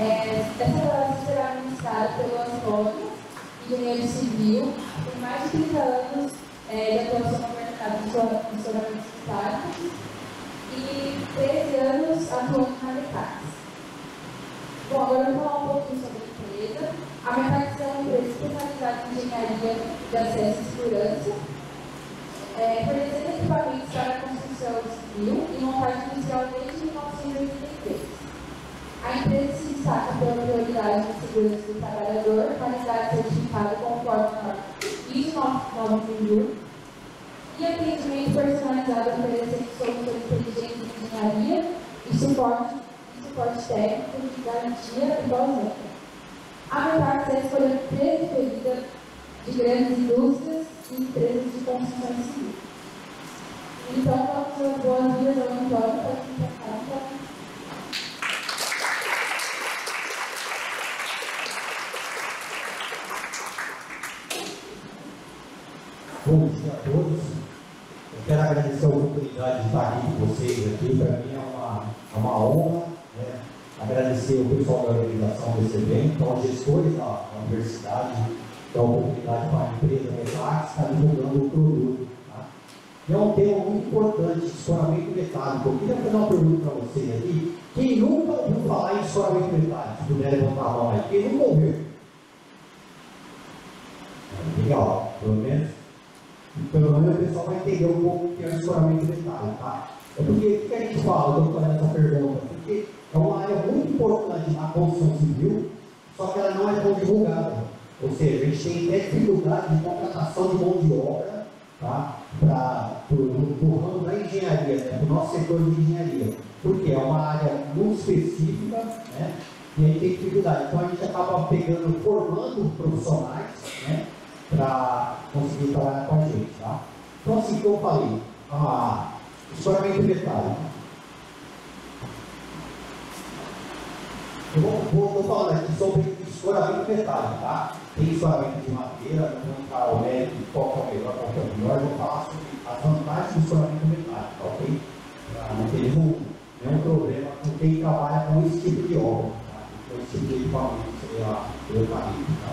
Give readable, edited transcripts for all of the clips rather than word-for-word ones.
Essa palestra será ministrada pelo Antônio, engenheiro civil, com mais de 30 anos de atuação no mercado de isolamentos estáticos e 13 anos atuando na Metax. Bom, agora eu vou falar um pouquinho sobre a empresa. A Metax é uma empresa especializada em engenharia de acesso e segurança, fornecendo equipamentos para a construção civil e montagem industrial desde 1983. A empresa se destaca pela prioridade de segurança do trabalhador, qualidade certificada conforme a norma ISO 9001 e atendimento personalizado oferecendo soluções inteligentes de engenharia e suporte técnico de garantia e pós-venda. A Metax é a escolha preferida de grandes indústrias e empresas de construção civil. Então, vamos dar boas-vindas ao Antônio para apresentar. Bom dia a todos. Eu quero agradecer a oportunidade de estar aqui com vocês aqui. Para mim é uma honra, né? Agradecer o pessoal da organização desse evento, aos gestores da universidade, da oportunidade para a empresa Metax estar divulgando o produto. Tá? É um tema muito importante, escoramento metálico. Eu queria fazer uma pergunta para vocês aqui. Quem nunca ouviu falar em escoramento metálico? Se puder levantar a mão aí. Quem nunca ouviu? Legal, pelo menos o pessoal vai entender um pouco o que é o escoramento metálico, tá? É porque o que a gente fala, eu estou fazendo essa pergunta? Porque é uma área muito importante na construção civil, só que ela não é tão divulgada. Ou seja, a gente tem até dificuldade de contratação de mão de obra, tá? Para o ramo da engenharia, né? Para o nosso setor de engenharia. Porque é uma área muito específica, né? E a gente tem dificuldade. Então a gente acaba formando profissionais, né? Para conseguir trabalhar com a gente, tá? Então, assim que eu falei, escoramento metálico. Eu vou falando aqui sobre escoramento metálico, tá? Tem escoramento de madeira, não vou entrar o mérito de qual é o melhor, qual é o pior, eu vou falar sobre as vantagens do escoramento metálico, tá, ok? Para não ter nenhum problema com quem trabalha com esse tipo de obra, tá? Com esse tipo de equipamento, seria lá, eu falei, tá?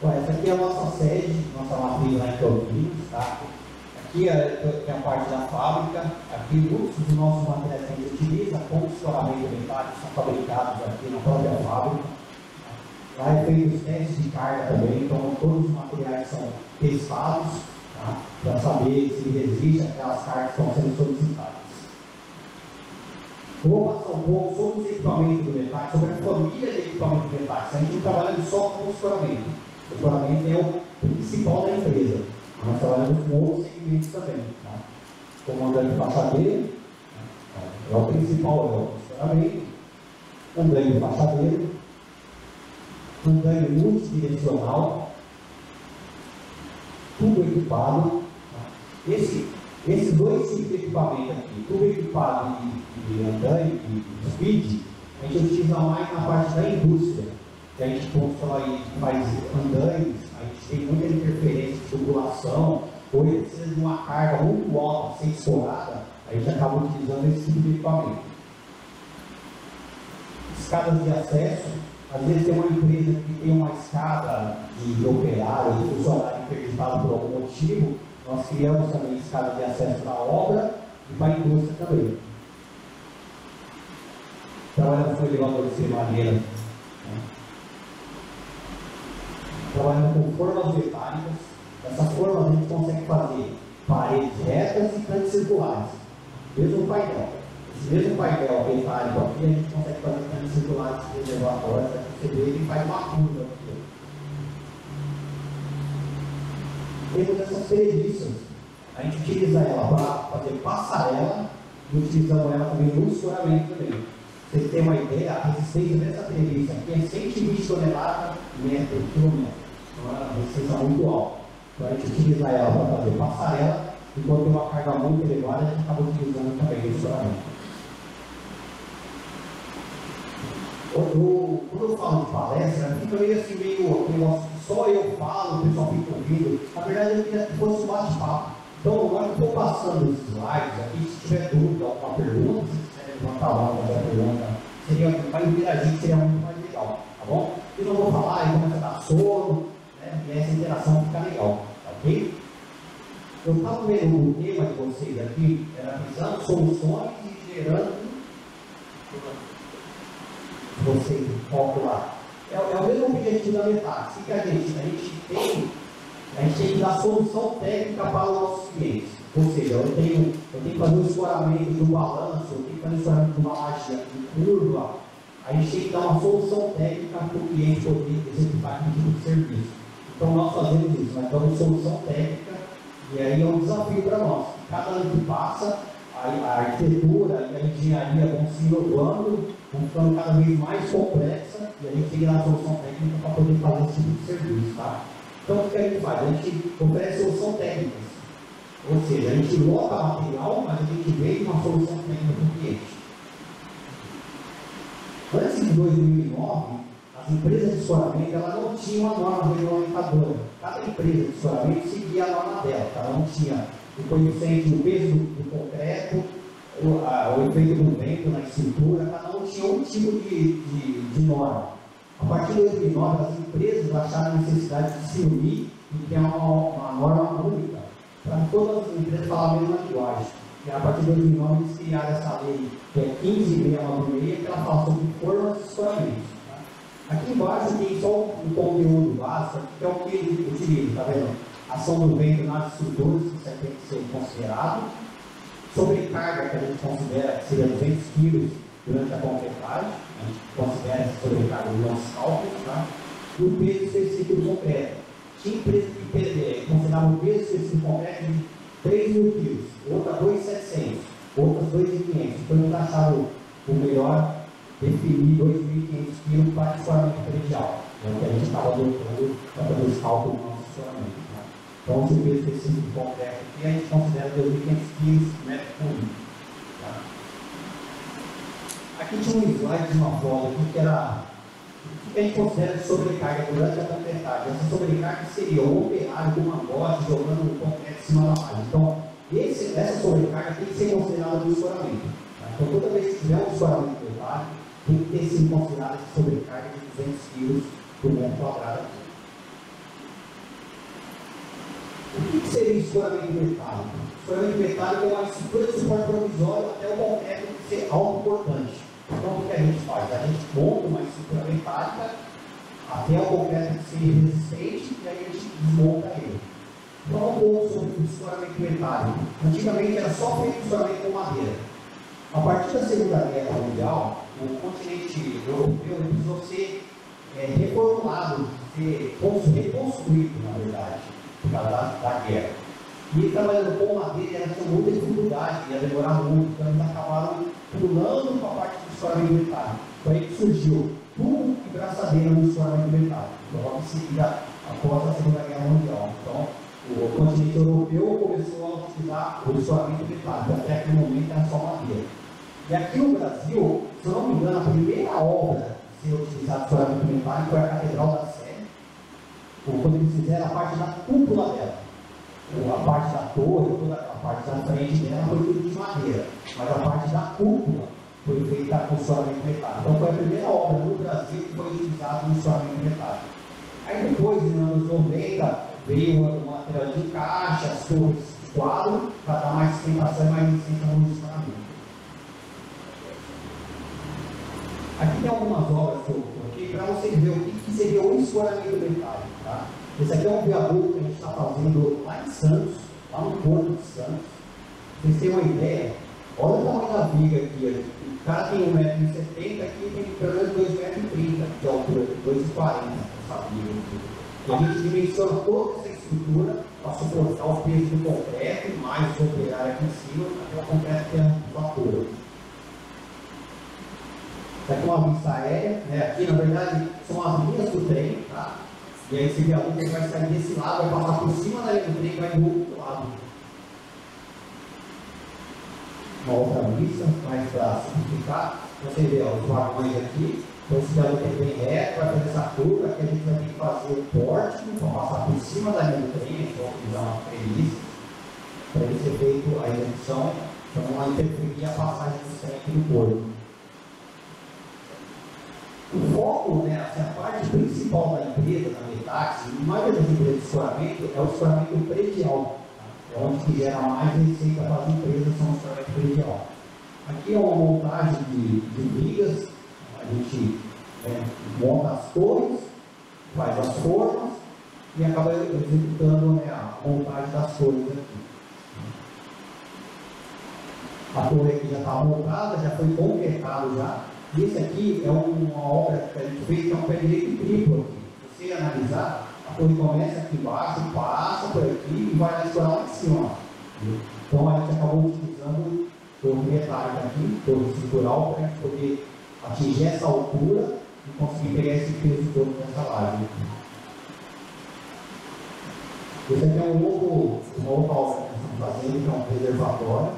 Bom, essa aqui é a nossa sede, nossa matriz lá em Campinas, tá? Aqui é a parte da fábrica, aqui muitos dos nossos materiais que a gente utiliza, como escoramento metálico, são fabricados aqui na própria fábrica. Lá é feito os testes de carga também, então todos os materiais são testados, tá? Para saber se resiste àquelas cargas que estão sendo solicitadas. Eu vou passar um pouco sobre os equipamentos do metálico, sobre a família de equipamentos metálicos. A gente não trabalha só com o escoramento. O escoramento é o principal da empresa. Nós trabalhamos com outros segmentos também. Tá? Comandante fachadeiro, é o principal, é o escoramento. Andaime fachadeiro. Andaime multidirecional. Tubo equipado. Tá? Esses dois tipos de equipamento aqui, tubo equipado e andaime e speed, a gente utiliza mais na parte da indústria. Que a gente constrói, faz andaimes, a gente tem muita interferência de tubulação, ou ele precisa de uma carga muito alta, sem escorada, a gente acaba utilizando esse tipo de equipamento. Escadas de acesso, às vezes tem uma empresa que tem uma escada de operário, de funcionário interditado por algum motivo, nós criamos também escada de acesso para a obra e para a indústria também. Trabalhamos com elevadores de madeira. Trabalhando com formas metálicas. Essas formas a gente consegue fazer paredes retas e cantos circulares. Mesmo painel. Esse mesmo painel metálico aqui, a gente consegue fazer cantos circulares reservatórios. Você vê, ele faz uma curva aqui. Temos essas preguiças. A gente utiliza ela para fazer passarela e utilizamos ela também no escoramento também. Vocês têm uma ideia, a resistência dessa preguiça aqui é 120 toneladas metro, quilômetro. Então a resistência é muito alta. Então a gente utiliza ela para fazer passarela, e quando tem uma carga muito elevada, a gente acaba utilizando também o escoramento. Quando eu falo de palestra, fica meio assim, só eu falo, o pessoal fica ouvindo. Na verdade, eu queria que fosse um bate-papo. Então, nós estou passando os slides aqui, se tiver dúvida, alguma pergunta, se quiser levantar lá alguma pergunta, seria, para interagir seria muito mais legal, tá bom? Eu não vou falar, eu começo a dar sono, né, e essa interação fica legal, tá ok? Eu estava vendo o tema de vocês aqui, era visando soluções e gerando vocês, foco lá. É o mesmo objetivo da metade. O que a gente tem que dar solução técnica para os nossos clientes. Ou seja, eu tenho que fazer um escoramento de um balanço, eu tenho que fazer um escoramento de uma laje de curva. A gente tem que dar uma solução técnica para o cliente poder executar aquele tipo de serviço. Então nós fazemos isso, nós damos solução técnica e aí é um desafio para nós. Cada ano que passa, a arquitetura e a engenharia vão se inovando, vão ficando cada vez mais complexa e a gente tem que dar a solução técnica para poder fazer esse tipo de serviço. Tá? Então o que a gente faz? A gente oferece solução técnica. Ou seja, a gente loca material, mas a gente vende uma solução técnica para o cliente. Antes de 2009, as empresas de escoramento não tinham uma norma regulamentadora. Cada empresa de escoramento seguia a norma dela, cada um tinha o coeficiente, o peso do concreto, o efeito do vento na estrutura, cada um tinha um tipo de norma. A partir de 2009, as empresas acharam a necessidade de se unir e criar uma norma única, para todas as empresas falarem a mesma linguagem. E a partir de 2009, eles criaram essa lei, que é 15.696, que ela fala sobre formas de escoramentos. Tá? Aqui embaixo tem só um conteúdo básico, que é o que ele utiliza, está vendo? Ação do vento nas estruturas, que isso tem que ser considerado. Sobrecarga, que a gente considera que seria 200 kg durante a concretagem, a gente considera essa sobrecarga nos nossos cálculos, tá? E o peso específico do concreto. Tinha empresa que considerava o peso específico do concreto de 3.000 kg, outra 2.700, outras 2.500. Então eles acharam o melhor definir 2.500 kg para escoramento predial. É o que a gente estava adotando para fazer os cálculos do nosso escoramento. Tá? Então, se o peso específico do concreto aqui, a gente considera 2.500 kg por metro cúbico. Tá? Aqui tinha um slide de uma foto aqui que era o que a gente considera de sobrecarga durante a concretagem. Essa sobrecarga seria um operário com uma bote jogando o concreto em cima da laje. Então, essa sobrecarga tem que ser considerada no escoramento. Tá? Então, toda vez que tiver um escoramento pesado, tem que ter sido considerada essa sobrecarga de 200 kg por metro quadrado. O que seria escoramento metálico? Escoramento metálico é uma estrutura de suporte provisório até o concreto ser autoportante. Então, o que a gente faz? A gente monta uma estrutura metálica até o concreto ser resistente e aí a gente desmonta ele. Então, um ponto sobre o escoramento metálico. Antigamente era só feito escoramento com madeira. A partir da Segunda Guerra Mundial, o continente europeu precisou ser reformulado, ser reconstruído, na verdade, por causa da guerra. E trabalhando com madeira, elas tinham muita dificuldade, ia demorar muito, então eles acabaram pulando para a parte do escoramento metálico. Foi aí que surgiu tubo e braçadeira no escoramento metálico, logo em seguida, após a Segunda Guerra Mundial. Então, o continente europeu começou a utilizar o escoramento metálico, até aquele momento era só madeira. E aqui no Brasil, se eu não me engano, a primeira obra a ser utilizada o escoramento metálico foi a Catedral da Sé, quando eles fizeram a parte da cúpula dela. A parte da torre, toda a parte da frente dela foi tudo de madeira, mas a parte da cúpula foi feita com escoramento metálico. Então foi a primeira obra no Brasil que foi utilizada no escoramento metálico. Aí depois, nos anos 90, veio o material de encaixe, as torres de quadro, para dar mais sustentação e mais resistência no escoramento. Aqui tem algumas obras que eu coloquei para vocês verem o que seria o escoramento metálico. Tá? Esse aqui é um viaduto que a gente está fazendo lá em Santos, lá no Porto de Santos. Vocês têm uma ideia? Olha o tamanho da viga aqui. O cara tem 1,70 m, aqui tem pelo menos 2,30 m de altura, 2,40 m essa viga aqui. E a gente dimensiona toda essa estrutura para suportar o peso do concreto, mais o operário aqui em cima, até o concreto ter a altura. Essa aqui é uma vista aérea, né? Aqui na verdade são as linhas do trem, tá? E aí esse viaduto vai sair desse lado, vai passar por cima da linha do trem e vai do outro lado. Uma outra vista, mais para simplificar. Você vê ó, os vagões aqui. Então esse viaduto é bem reto, vai fazer essa curva, aqui a gente vai ter que fazer o pórtico para passar por cima da linha do trem, então utilizar uma treliça. para ele ser feito a injeção, para não interferir a passagem do sangue no corpo. O foco, né, assim, a parte principal da empresa, da Metax, e mais das empresas de escoramento, é o escoramento predial. É onde que gera mais receita para as empresas, são o escoramento predial. Aqui é uma montagem de vigas, a gente monta as torres, faz as formas e acaba executando, né, a montagem das torres aqui. A torre aqui já está montada, já foi concretado já. E esse aqui é uma obra que a gente fez, que é um pé direito triplo aqui. Se você analisar, a torre começa aqui embaixo, passa por aqui e vai lá estourar lá em cima. Então a gente acabou utilizando torre metálica aqui, torre estrutural, para a gente poder atingir essa altura e conseguir pegar esse peso todo nessa laje. Esse aqui é uma outra obra que nós estamos fazendo, que é um reservatório.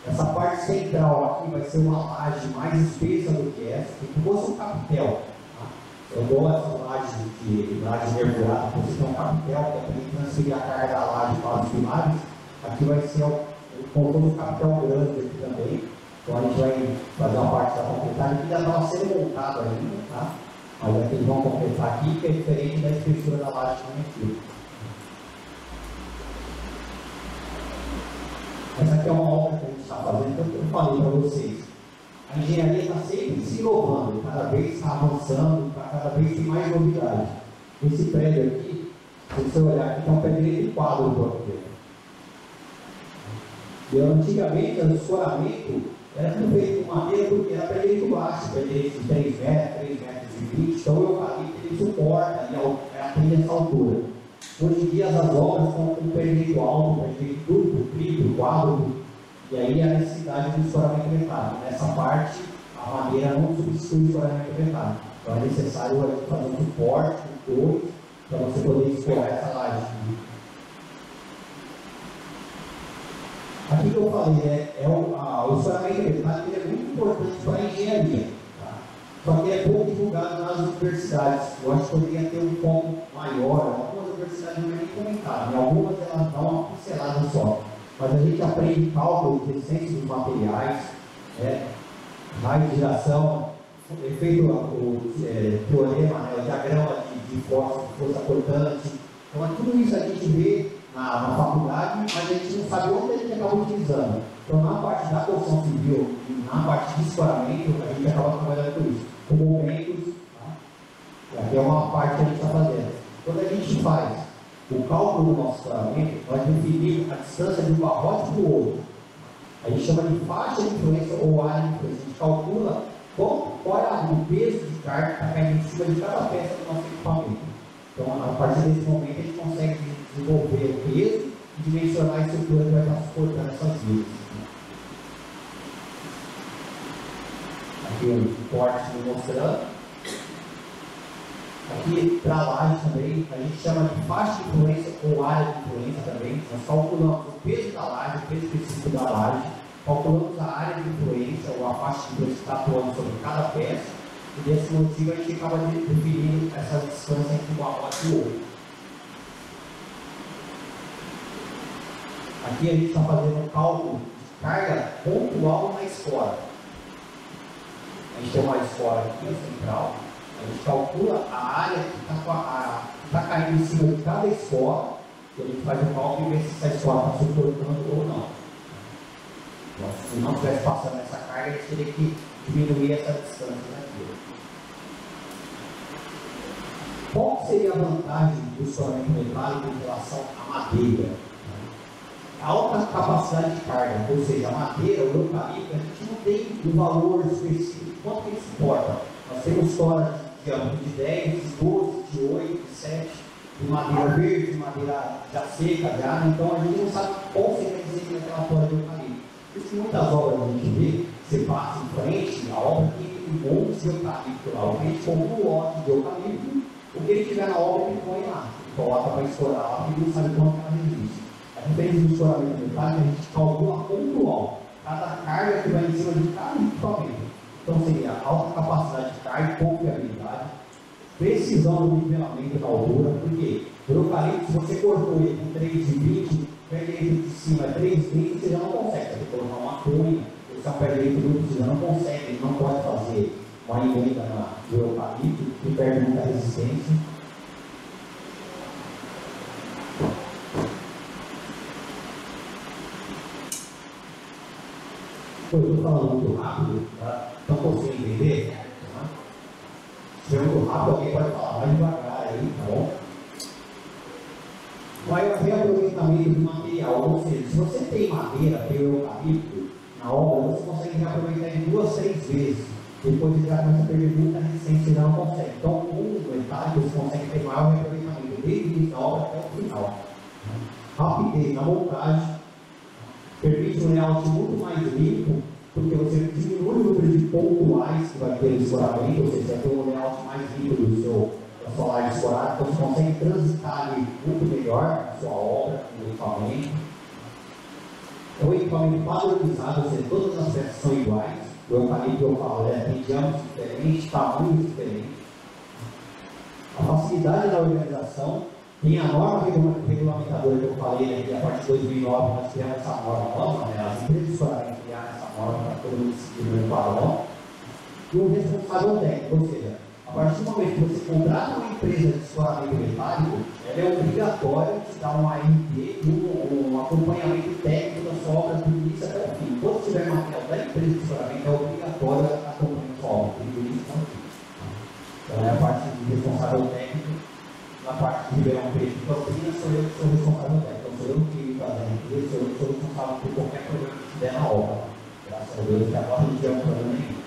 Essa parte central aqui vai ser uma laje mais espessa do que essa, que fosse um capitel. Tá? Eu gosto dessa laje mergulhada, porque você tem um capitel, que é para ele transferir a carga da laje para os pilares. Aqui vai ser um capitel grande aqui também. Então a gente vai fazer uma parte da concretagem que ainda estava sendo montado ainda, tá? Mas aqui eles vão completar aqui, que é diferente da espessura da laje aqui. Essa aqui é uma obra que a gente está fazendo, então eu falei para vocês. A engenharia está sempre se inovando, cada vez está avançando, cada vez tem mais novidade. Esse prédio aqui, se você olhar aqui, tem um pé direito quadro do aqui. E antigamente, o escoramento era tudo feito com madeira porque era pé direito baixo, pé direito de 3 metros, 3 metros e 20, então o eucalipto ele suporta e atende essa altura. Hoje em dia as obras estão com pé direito alto, pé direito duplo, triplo, quádruplo, e aí a necessidade do escoramento metálico. Nessa parte, a madeira não substitui o escoramento metálico. Então é necessário fazer um suporte, um torre, para você poder escorar essa laje. Aqui que eu falei, o escoramento metálico é muito importante para a engenharia. Só que é pouco divulgado nas universidades. Eu acho que poderia ter um foco maior. Algumas universidades não é nem comentado, em algumas elas dão uma pincelada só. Mas a gente aprende cálculo de essência dos materiais, raio de giração, feito o teorema, o diagrama de força cortante. Então, tudo isso a gente vê na faculdade, mas a gente não sabe onde a gente acaba utilizando. Então, na parte da construção civil e na parte de escoramento, a gente acaba trabalhando com isso. Com momentos, tá? Aqui é uma parte que a gente está fazendo. Quando a gente faz o cálculo do nosso escoramento, nós definimos a distância de um barrote para o outro. A gente chama de faixa de influência ou área de influência. A gente calcula qual é o peso de carga que está caindo em cima de cada peça do nosso equipamento. Então, a partir desse momento, a gente consegue desenvolver o peso e dimensionar a estrutura que vai estar suportando essas vias. Aqui um corte me mostrando. Aqui para a laje também, a gente chama de faixa de influência ou área de influência também. Nós calculamos o peso da laje, o peso específico da laje, calculamos a área de influência ou a faixa de influência que está atuando sobre cada peça, e desse motivo a gente acaba definindo essa distância entre um barrote e o outro. Aqui a gente está fazendo um cálculo de carga pontual na escora. A gente tem uma escora aqui central, a gente calcula a área que está caindo em cima de cada escora, e a gente faz o cálculo e vê se essa escora está suportando ou não. Então, se não estivesse passando essa carga, a gente teria que diminuir essa distância daqui. Qual seria a vantagem do escoramento metálico em relação à madeira? A alta capacidade de carga, ou seja, a madeira, o eucalipto, a gente não tem um valor específico de quanto ele suporta. Nós temos toras de 10, de 12, de 8, de 7, de madeira verde, de madeira já seca, já, então a gente não sabe qual seria a receita daquela tora de eucalipto. Por isso que muitas obras a gente vê, você passa em frente, a obra tem um monte de eucalipto lá, o cliente compra um lote de eucalipto, o que ele tiver na obra ele põe lá, coloca para escorar lá, porque ele não sabe quanto ela resiste. A diferença do escoramento metálico, a gente calcula pontual, cada carga que vai em cima de cada equipamento. Então seria alta capacidade de carga, confiabilidade, precisão do nivelamento da altura, porque o eucalipto, se você cortou ele com 3,20, pé direito de cima é 3 litros, você já não consegue. Você tem que colocar uma cunha, esse é um pé direito duplo, você já não consegue, ele não pode fazer uma emenda do eucalipto, que perde muita resistência. Eu estou falando muito rápido, tá? Não consigo entender? Tá? Se é muito rápido, alguém pode falar mais devagar aí, tá bom? Vai reaproveitamento de material, ou seja, se você tem madeira, tem eucalipto na obra, você consegue reaproveitar em 2, 3 vezes. Depois você já começa a perder muita resistência, você já não consegue. Então, com o metálico, você consegue ter maior reaproveitamento desde o início da obra até o final. Rapidez na montagem, permite um layout muito mais limpo, porque você diminui o número de pontuais que vai ter no escoramento, ou seja, vai ter um layout mais limpo da sua laje escorada, então você consegue transitar ali muito melhor a sua obra, o equipamento. É um equipamento padronizado, ou seja, todas as peças são iguais. O eucalipto, eu falo, tem diâmetros diferentes, tamanhos diferentes. A facilidade da organização. Tem a norma regulamentadora que eu falei, né, que a partir de 2009 nós criamos essa norma nova, né, as empresas escolares criaram essa norma para todo mundo seguir o padrão. E o responsável técnico, ou seja, a partir do momento que você contrata uma empresa de escoramento metálico, ela é obrigatória de dar um ART, um acompanhamento técnico da sua obra do início até o fim. Quando tiver material da empresa de escoramento, é obrigatório acompanhar a sua obra do início até o fim. Então é a parte de responsável técnico. Na parte de Ribeirão Preto e Campinas, sou eu que sou responsável dela. Então, sou eu que faço a empresa, sou eu que sou responsável por qualquer problema que tiver na obra. Graças a Deus, que agora não tiver um problema nenhum.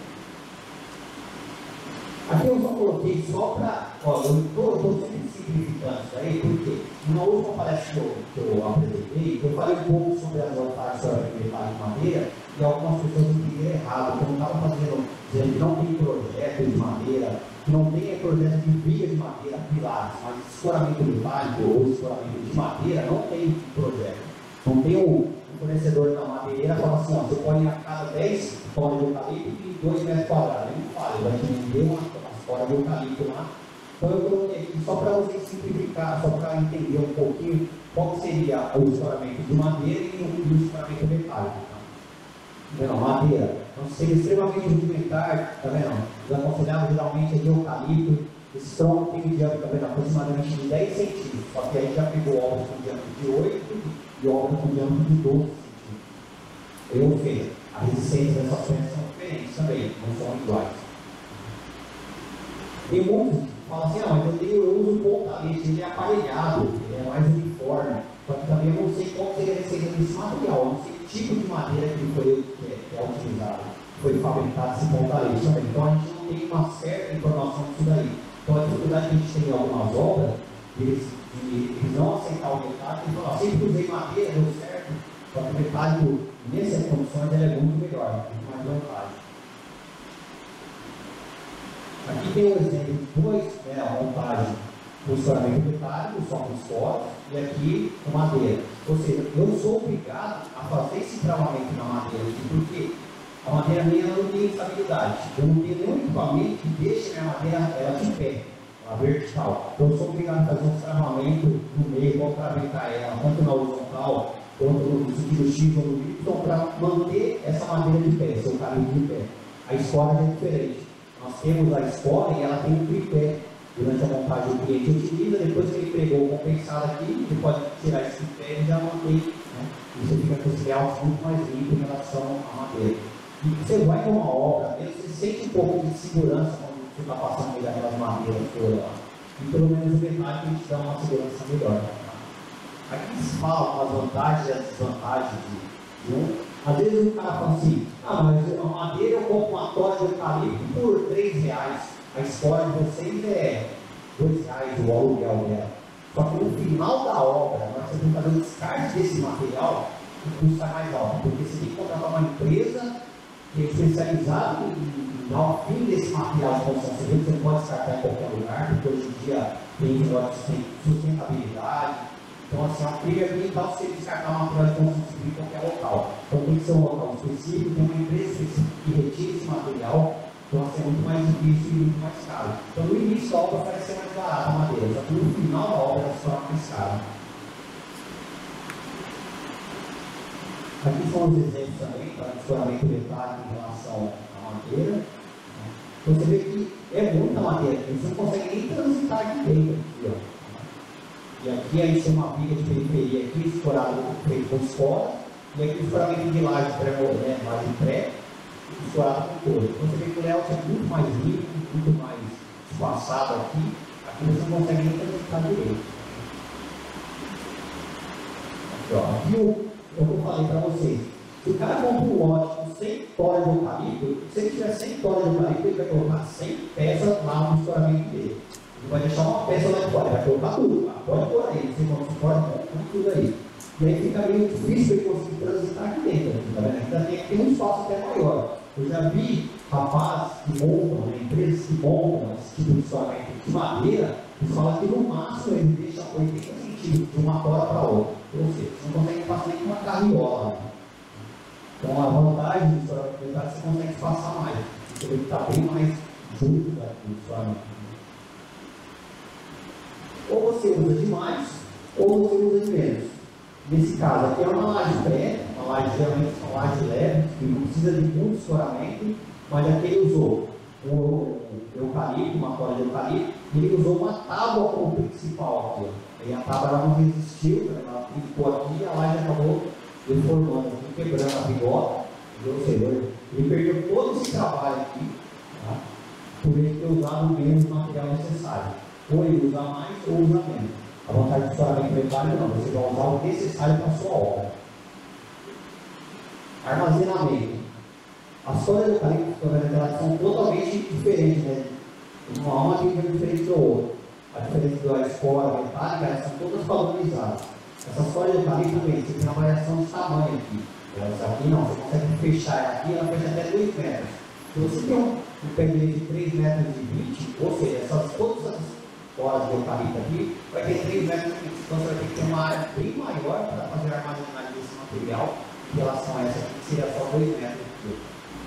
Aqui eu só coloquei só para. Eu estou sempre simplificando isso aí, porque na última palestra que eu apresentei, eu falei um pouco sobre as vantagens sobre metal de madeira, e algumas pessoas entenderam errado, que eu não estava fazendo, dizendo que não tem projeto de madeira, que não tem projeto de viga de madeira, pilares, mas escoramento metálico ou escoramento de madeira não tem projeto. Não tem um fornecedor da madeireira que fala assim, ó, você põe a cada 10 folhas de eucalipto e 2 metros quadrados. Ele não fala, ele vai vender umas folhas de eucalipto lá. Então eu coloquei aqui só para vocês simplificar, só para entender um pouquinho qual seria o escoramento de madeira e o escoramento metálico. Tá? Madeira. Então seria extremamente rudimentar, tá vendo? Os aconselhados geralmente é de eucalipto. Esse tronco tem um diâmetro, tá vendo? Aproximadamente de 10 centímetros. Só que aí já pegou obras com diâmetro de 8 e obras com diâmetro de 12 centímetros. Ou seja, a resistência dessas peças são diferentes também, não são iguais. Tem muitos que falam assim, mas eu uso pontalete, ele é aparelhado, ele é mais uniforme. Só que também eu não sei qual seria a receita desse material, eu não sei que tipo de madeira que é utilizado, foi fabricado esse pontalete também. Então a gente não tem uma certa informação disso daí. Então a dificuldade que a gente tem em algumas obras, eles não aceitar o metálico e falar, sempre usei madeira, deu certo, só que o metálico, nessas condições, ele é muito melhor, muito mais vantagem. Aqui tem um exemplo de dois, a montagem com escoramento metálico, só com esporos, e aqui com madeira. Ou seja, eu sou obrigado a fazer esse travamento na madeira aqui, porque a madeira minha não tem estabilidade. Eu não tenho nenhum equipamento que deixe a minha madeira ela de pé, ela vertical. Então eu sou obrigado a fazer um travamento no meio, vou travecar ela, tanto na horizontal, quanto no sentido X ou no Y, para manter essa madeira de pé, seu caminho de pé. A espora é diferente. Nós temos a espora e ela tem um tripé. Durante a montagem o cliente utiliza, depois que ele pegou o compensado aqui, ele pode tirar esse tripé e já mantém. Né? E você fica com esse layout muito mais limpo em relação à madeira. E você vai com uma obra, você sente um pouco de segurança quando você está passando meio daquelas madeiras todas lá. E pelo menos o metálico te dá uma segurança melhor. Tá? Aqui se fala as vantagens e as desvantagens de um. Às vezes o cara fala assim, mas a madeira eu compro uma tora de eucalipto por R$3. A espora de vocês é R$2 o aluguel dela. Só que no final da obra, nós temos que fazer o descarte desse material, o custo é mais alto, porque você tem que contratar uma empresa que é especializada em dar o fim desse material de construção civil, você não pode descartar em qualquer lugar, porque hoje em dia tem sustentabilidade. Então, assim, a trilha ambiental você descartar material de construção civil em qualquer local. Então, tem que ser um local específico, tem uma empresa específica que retira esse material. Então, assim, é muito mais difícil e muito mais caro. Então, no início da obra parece ser mais barata a madeira, só que no final da obra ela se torna mais cara. Aqui são os exemplos também para escoramento metálico em relação à madeira. Você vê que é muita madeira, você não consegue nem transitar aqui dentro. Aqui, ó. E aqui a gente tem uma viga de periferia aqui, escorado feito com escola, e aqui o escoramento de laje pré-moderno, laje pré, escorado com todo. Você vê que o layout é muito mais limpo, muito mais espaçado aqui. Aqui você não consegue nem transitar direito. Aqui, ó, aqui eu falei para vocês, se o cara compra um lote com 100 toras de eucalipto, se ele tiver 100 toras de eucalipto, ele vai colocar 100 peças lá no escoramento dele. Ele vai deixar uma peça lá de fora, ele vai colocar tudo, pode pôr aí, você não suporta, tudo aí. E aí fica meio difícil ele conseguir transitar aqui dentro, tá vendo? Ainda tem que ter um espaço até maior. Eu já vi rapazes que montam, empresas que montam esse tipo de escoramento de madeira, eles falam que no máximo ele deixa 80 centímetros de uma tora para outra. Ou seja, você não consegue passar nem com uma carriola. Então a vantagem do escoramento metálico é que você consegue passar mais. Você vê que está bem mais junto do escoramento. Ou você usa demais, ou você usa de menos. Nesse caso aqui é uma laje pré, uma laje geralmente uma laje leve, que não precisa de muito escoramento, mas aqui ele usou um eucalipto, uma tora de eucalipto, e ele usou uma tábua como principal aqui. E a tábua ela não resistiu, ela ficou aqui e a laje acabou deformando aqui, quebrando a bigota. Ou seja, ele perdeu todo esse trabalho aqui, tá? Por ele ter usado o menos material necessário. Ou ele usa mais ou usa menos. A vantagem do escoramento metálico não, você vai usar o necessário para a sua obra. Armazenamento. As toras de eucalipto elas são totalmente diferentes, né? Uma liga diferente da outra. A diferença da espora metálica, elas são todas padronizadas. Essas toras de eucalipto também, você tem uma variação de tamanho aqui. Elas aqui não, você consegue fechar ela aqui, ela fecha até 2 metros. Se você tem um pé de 3 metros e 20, ou seja, todas as toras de eucalipto aqui, vai ter 3 metros e 20. Então você vai ter que ter uma área bem maior para fazer a armazenagem desse material em relação a essa aqui, que seria só 2 metros aqui.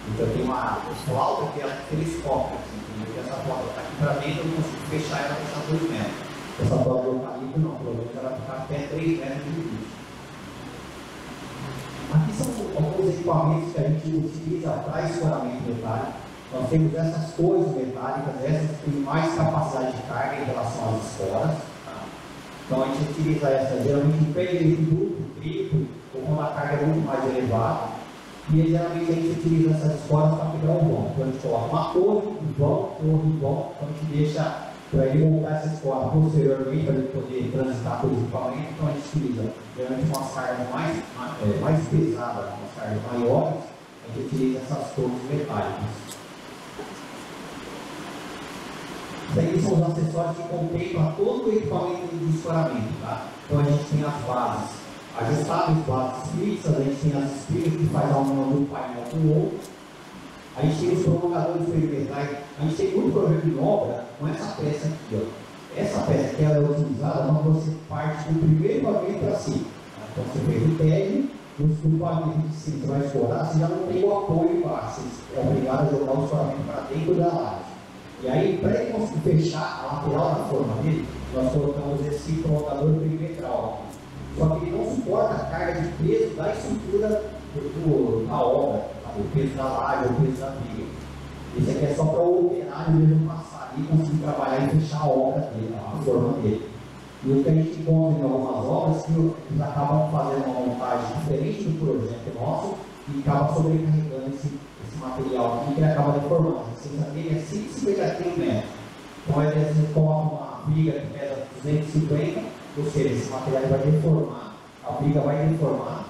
Então tem uma flauta que ela é telescópica, assim, porque essa flauta está aqui para dentro, eu não consigo fechar ela para fechar 2 metros. Essa tora de eucalipto não, pelo menos ela vai ficar até 3 metros e 20. Aqui são alguns equipamentos que a gente utiliza para escoramento metálico. Nós temos essas torres metálicas, essas que têm mais capacidade de carga em relação às esporas. Tá? Então a gente utiliza essas geralmente em pé direito duplo, triplo, ou quando a carga é muito mais elevada. E geralmente a gente utiliza essas esporas para pegar o vão. Então a gente coloca uma torre, um vão, então a gente deixa para ele montar essa espora posteriormente, para ele poder transitar por equipamento. Então a gente utiliza geralmente umas cargas mais pesadas, umas cargas maiores, a gente utiliza essas torres metálicas. Isso aí são os acessórios que contemplam todo o equipamento de escoramento. Tá? Então a gente tem as bases ajustáveis, bases fixas, a gente tem as espigas que faz a união do painel com o outro. A gente tem os prolongadores perimetrais, a gente tem muito projeto de obra com essa peça aqui. Ó. Essa peça aqui ela é utilizada quando você parte do primeiro pavimento para cima. Tá? Então você fez o térreo, no pavimento de cima você vai escorar, você já não tem o apoio embaixo, você é obrigado a jogar o escoramento para dentro da laje. E aí, para ele conseguir fechar a lateral da forma dele, nós colocamos esse prolongador perimetral. Só que ele não suporta a carga de peso da estrutura da obra, o peso da laje, o peso da viga. Esse aqui é só para o operário mesmo passar e conseguir trabalhar e fechar a obra dele, a forma dele. E o que a gente encontra em algumas obras que eles acabam fazendo uma montagem diferente do projeto nosso e acaba sobrecarregando esse material aqui que ele acaba deformando. A ciência dele é 151 metros. Então às vezes você coloca uma viga que pesa 250, ou seja, esse material vai deformar, a viga vai deformar.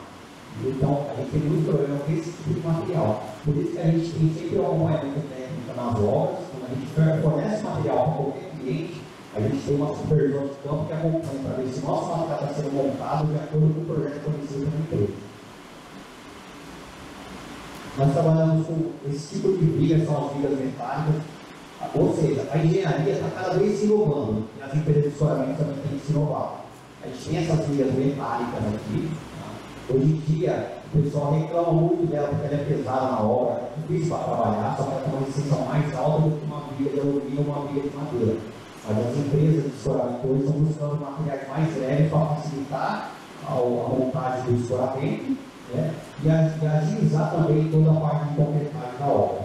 Então a gente tem muito problema com esse tipo de material. Por isso que a gente tem sempre uma acompanhamento técnica nas obras. Quando a gente fornece material para qualquer cliente, a gente tem uma supervisão de campo que acompanha para ver se o nosso material está sendo montado de acordo com o projeto fornecido pela empresa. Nós trabalhamos com esse tipo de vigas, são as vigas metálicas, ou seja, a engenharia está cada vez se inovando, e as empresas de escoramento também têm que se inovar. A gente tem essas vigas metálicas aqui, tá? Hoje em dia o pessoal reclama muito dela porque ela é pesada na obra, é difícil para trabalhar, só que ela tem uma resistência mais alta do que uma viga de alumínio ou uma viga de madeira. Mas as empresas de escoramento hoje estão buscando materiais mais leves para facilitar a montagem do escoramento. né? E agilizar também toda a parte de concretagem da obra.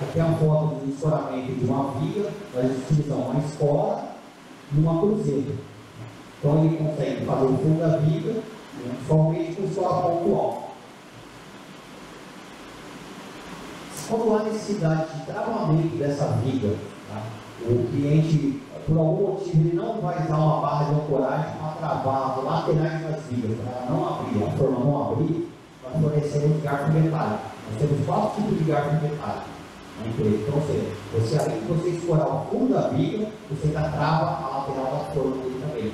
Aqui é uma foto do escoramento de uma viga, nós utilizamos uma escola e uma cruzeira. Então ele consegue fazer o fundo da viga, né, somente com escola pontual. Quando há necessidade de travamento dessa viga, tá? O cliente, por algum motivo, ele não vai usar uma barra de ancoragem para travar as laterais das vigas, para ela não abrir, a forma não abrir, nós fornecemos garfo metálico. Nós temos 4 tipos de garfo metálico na empresa. Então, você, além de você escorar o fundo da viga, você ainda trava a lateral da forma dele também.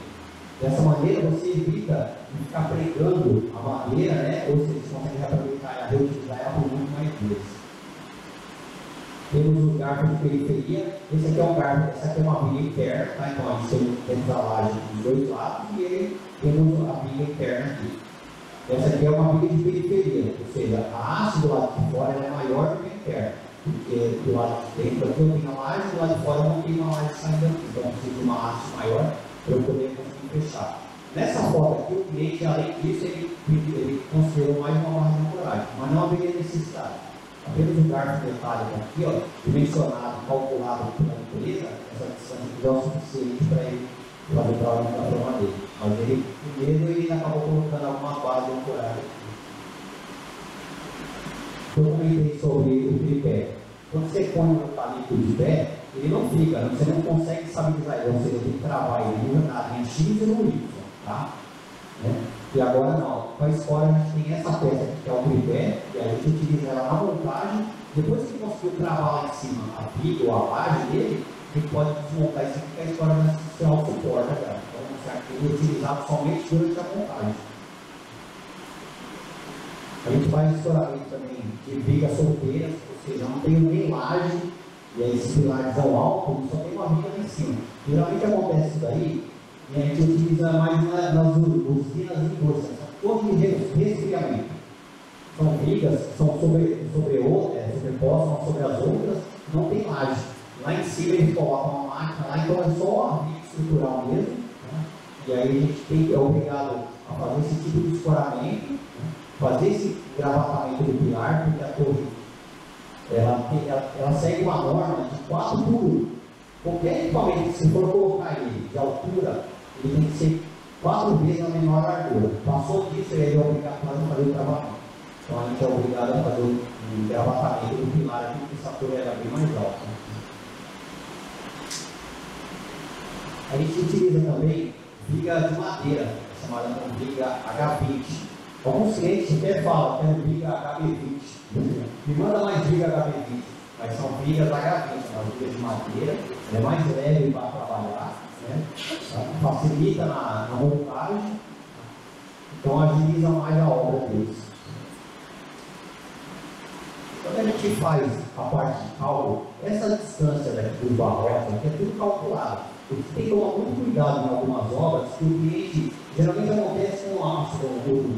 Dessa maneira, você evita de ficar pregando a madeira, né? Ou seja, você consegue reaproveitar e reutilizar ela por muito mais vezes. Temos os garfos de periferia. Esse aqui é um garfo, essa aqui é uma viga interna, tá? Então a gente temos a laje dos dois lados e aí temos a viga interna aqui. Essa aqui é uma viga de periferia, ou seja, a haste do lado de fora é maior do que a interna, porque do lado de dentro aqui eu tenho a laje, do lado de fora eu não tenho uma laje saindo aqui, então eu preciso de uma haste maior para eu poder conseguir fechar. Nessa foto aqui, o cliente, além disso, ele considerou mais uma barra de ancoragem, mas não haveria necessidade. Apenas o garfo metálico aqui, ó, dimensionado, calculado pela empresa, essa distância aqui é o suficiente para ele fazer o trabalho da forma dele. Mas ele, primeiro, ele acabou colocando algumas barras de ancoragem. Eu comentei sobre o tripé. Quando você põe o palito de pé, ele não fica, você não consegue estabilizar ele, ou seja, tem que travar ele em X e no Y, tá? Né? E agora não, com a escola a gente tem essa peça aqui, que é o tripé, e a gente utiliza ela na montagem. Depois que conseguiu travar lá em cima a viga ou a laje dele, a gente pode desmontar isso aqui, que a escola vai ser o suporte, cara. Então, ele é utilizado somente durante a montagem. A gente faz escoramento também de vigas solteiras, ou seja, não tem nem laje, e aí esses pilares são altos, só tem uma viga lá em cima. Geralmente acontece isso daí, e a gente utiliza mais nas usinas de indústria, são todos de resfriamento. São vigas que são sobrepostas sobre as outras, não tem laje. Lá em cima eles colocam uma máquina lá, então é só a viga estrutural mesmo, né? E aí a gente é obrigado a fazer esse tipo de escoramento, né? Fazer esse gravatamento do pilar, porque a torre ela segue uma norma de 4 por 1. Qualquer equipamento, se for colocar ele de altura, ele tem que ser 4 vezes a menor largura. Passou disso, ele é obrigatório a fazer o travamento. Então a gente é obrigado a fazer um gravatamento do pilar aqui, porque essa torre era bem mais alta. A gente utiliza também viga de madeira, chamada como viga H20. Alguns clientes até falam que é viga HB20. Me manda mais viga HB20. Mas são vigas H20, são vigas de madeira, é mais leve para trabalhar, né? Facilita na montagem, então agiliza mais a obra deles. Quando a gente faz a parte de cálculo, essa distância daqui dos barrotes aqui é tudo calculado. Porque tem que tomar muito cuidado em algumas obras, que o cliente geralmente acontece com o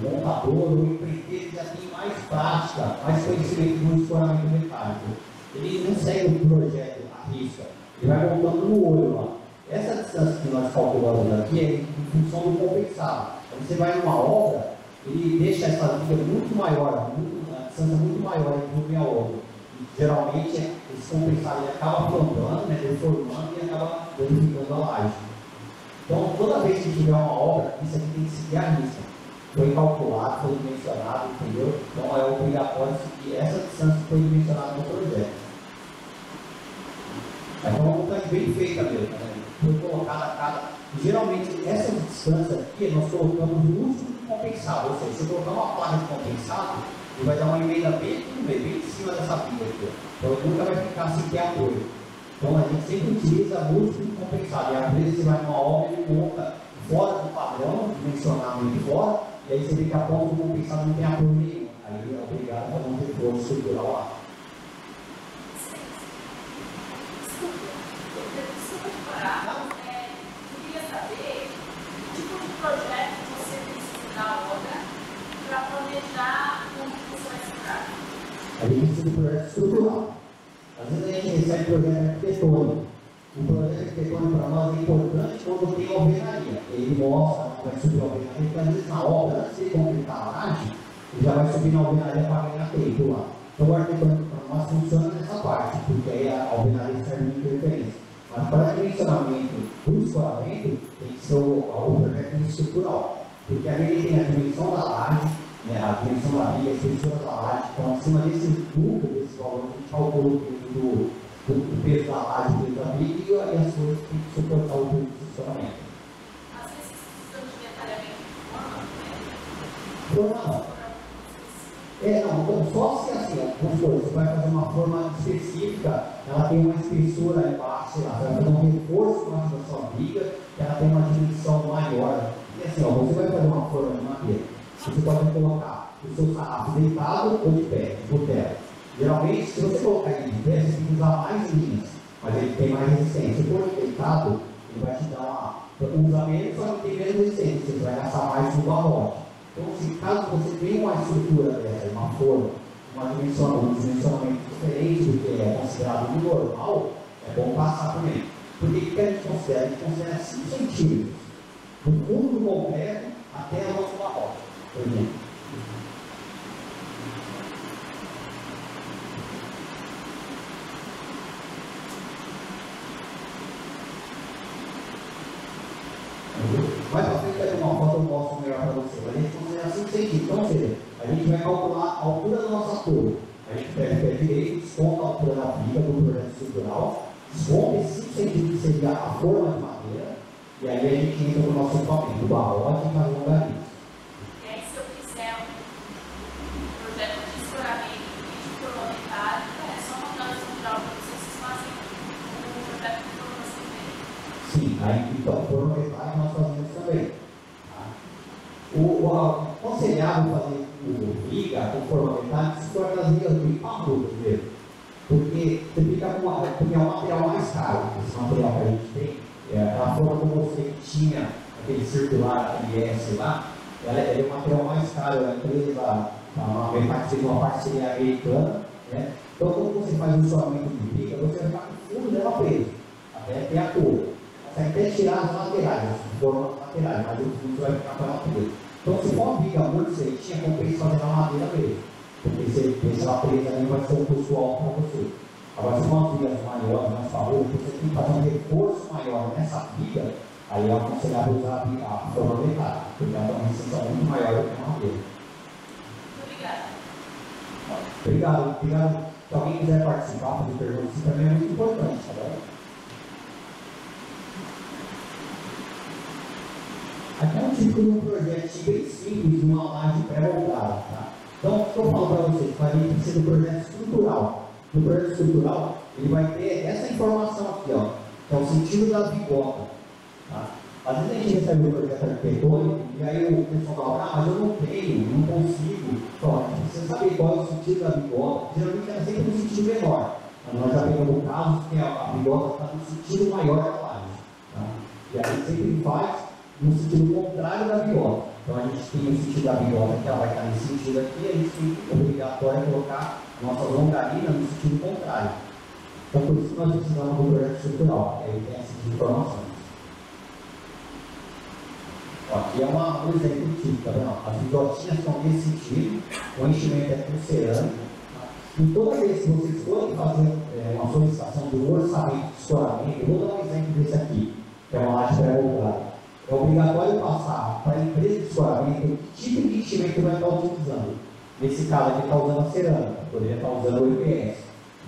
montador ou o empreiteiro que já tem mais prática, mais conhecimento no escoramento metálico. Ele não segue o projeto à risca, ele vai montando no olho lá. Essa distância que nós calculamos aqui é em função do compensado. Quando você vai numa obra, ele deixa essa viga muito maior, a distância muito maior entre a obra. E, geralmente, esse compensado ele acaba plantando, né, deformando e acaba danificando a laje. Então, toda vez que tiver uma obra, isso aqui tem que seguir a risca. Foi calculado, foi dimensionado, entendeu? Então, é obrigatório seguir essa distância que foi dimensionada no projeto. Então, uma montagem bem feita mesmo, né? Foi colocada a cada. Geralmente, essa distância aqui nós colocamos no último compensado, ou seja, se eu colocar uma placa de compensado, ele vai dar uma emenda bem em cima dessa viga aqui. Então, ele nunca vai ficar sem ter apoio. Então, a gente sempre utiliza múltiplo compensado. E às vezes você vai numa obra e ele monta fora do padrão, dimensionado de fora, e aí você vê que a ponta do compensado não tem apoio nenhum. Aí ele é obrigado a fazer um reforço estrutural lá. Eu queria saber que tipo de projeto você precisa da obra para planejar como você vai segurar. A gente precisa de projeto estrutural. Às vezes a gente recebe projeto arquitetônico. O projeto arquitetônico para nós é importante quando tem alvenaria. Ele mostra vai subir a alvenaria, porque às vezes na obra, antes de completar a laje, ele já vai subir na alvenaria para ganhar tempo lá. Então o arquitetônico para nós funciona nessa parte, porque aí a alvenaria serve de interferência. Mas para dimensionamento do escoramento, tem que ser o projeto estrutural. Porque aí ele tem a dimensão da laje, né, a dimensão da viga, a espessura da laje, então acima desse núcleo, desse valor, a gente calcula o peso da laje, o peso da viga e as coisas que tem que suportar o peso do funcionamento. Às vezes precisam de detalhamento de forma, né? Forma não. Não, só se assim, você vai fazer uma forma específica, ela tem uma espessura embaixo, sei lá, você vai fazer um reforço embaixo da sua viga, ela tem uma dimensão maior. E assim, você vai fazer uma forma de madeira, você pode colocar o seu sarrafo deitado ou de pé, por terra. Geralmente, se você colocar ele de pé, você tem que usar mais linhas, mas ele tem mais resistência. Se for deitado, ele vai te dar usa menos, só que tem menos resistência, você vai gastar mais no barrote. Então, se caso você tenha uma estrutura dessa, uma forma, um dimensionamento diferente do que é considerado normal, é bom passar também. Porque o que a gente considera? A gente considera 5 centímetros do fundo do concreto até a nossa barrote, por exemplo. Mais para frente vai ter uma foto, eu mostro melhor para você. A gente considera 5 centímetros. Então, ou seja, a gente vai calcular a altura da nossa torre. A gente pega o pé direito, desconta a altura da viga do projeto estrutural, desconta esses 5 centímetros que seria a forma de madeira, e aí a gente entra no nosso equipamento, o barrote e faz o longarismo. E aí, se eu quiser um projeto de escoramento e de coronetário, é só mandar o estrutural para vocês fazem um projeto de formação dele. Sim, aí então, coronetário nós fazemos também. Tá? O aconselhável fazer o viga com forma metálica se for das vigas bem parrudas mesmo. Porque você fica porque é o material mais caro, esse material que a gente tem. A forma como você tinha aquele circular, aquele S lá, ela é o material mais caro, a empresa, uma parceria americana, né? Então, quando você faz um isolamento de viga, você vai ficar com o fundo dela preso, até ter a cor. Você vai até tirar as laterais, as formas laterais, mas o fundo vai ficar com ela presa. Então, se for uma viga muito certinha, compensa fazer na madeira mesmo, porque você deixa ela presa ali, vai ser um custo alto para você. Agora, se for uma viga maior, mais favor, você tem que fazer um reforço maior nessa viga, aí é aconselhável usar a forma metálica, porque ela tem uma resistência muito maior do que a madeira. Obrigada. Obrigado. Se alguém quiser participar, fazer perguntas, isso também é muito importante, tá bom? Aqui é um tipo de um projeto bem simples, de uma laje pré-moldada, tá? Então, o que eu falo para vocês, a gente precisa do projeto estrutural. No projeto estrutural, ele vai ter essa informação aqui, ó, que é o sentido da bigota. Tá? Às vezes a gente recebe um projeto arquitetônico e aí o pessoal fala, mas eu não tenho, não consigo. Então, a gente precisa saber qual é o sentido da bigota. Geralmente é sempre no sentido menor. Mas nós já pegamos casos que a bigota está no sentido maior da laje. Tá? E aí a gente sempre faz no sentido contrário da bigota. Então a gente tem o sentido da bigota, que ela vai estar nesse sentido aqui, e a gente tem obrigatório colocar nossa longarina no sentido contrário. Então por isso que nós precisamos do projeto estrutural, que aí tem essa informação. Aqui é um exemplo típico, tá vendo? As bigotinhas estão nesse sentido, o enchimento é com cerâmica. E toda vez que vocês forem fazer uma solicitação do orçamento de escoramento, eu vou dar um exemplo desse aqui, que é uma laje pré-moldada. É obrigatório passar para a empresa de escoramento que tipo de enchimento vai estar utilizando. Nesse caso aqui está usando a cerâmica, poderia estar usando o EPS.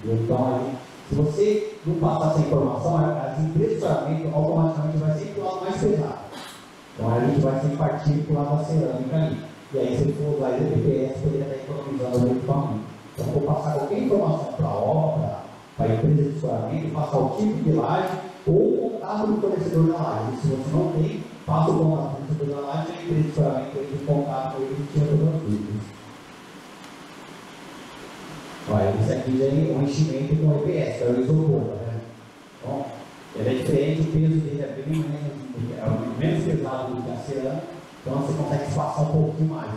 Então, se você não passar essa informação, as empresas de escoramento automaticamente vai ser para o lado mais pesado. Então a gente vai sempre partir para o lado da cerâmica ali. E aí, se ele for usar o EPS, poderia estar economizando o equipamento. Então, vou passar qualquer informação para a obra, para a empresa de escoramento, passar o tipo de laje ou o contato do fornecedor da laje. Se você não tem, passa o contato do fornecedor da laje e a empresa de escoramento entra em contato com ele e tira todas as dúvidas. Esse aqui já é um enchimento com EPS, que é o isopor, tá vendo? Então, ele é diferente, o peso dele é bem menos pesado do que a cerâmica, então você consegue espaçar um pouquinho mais.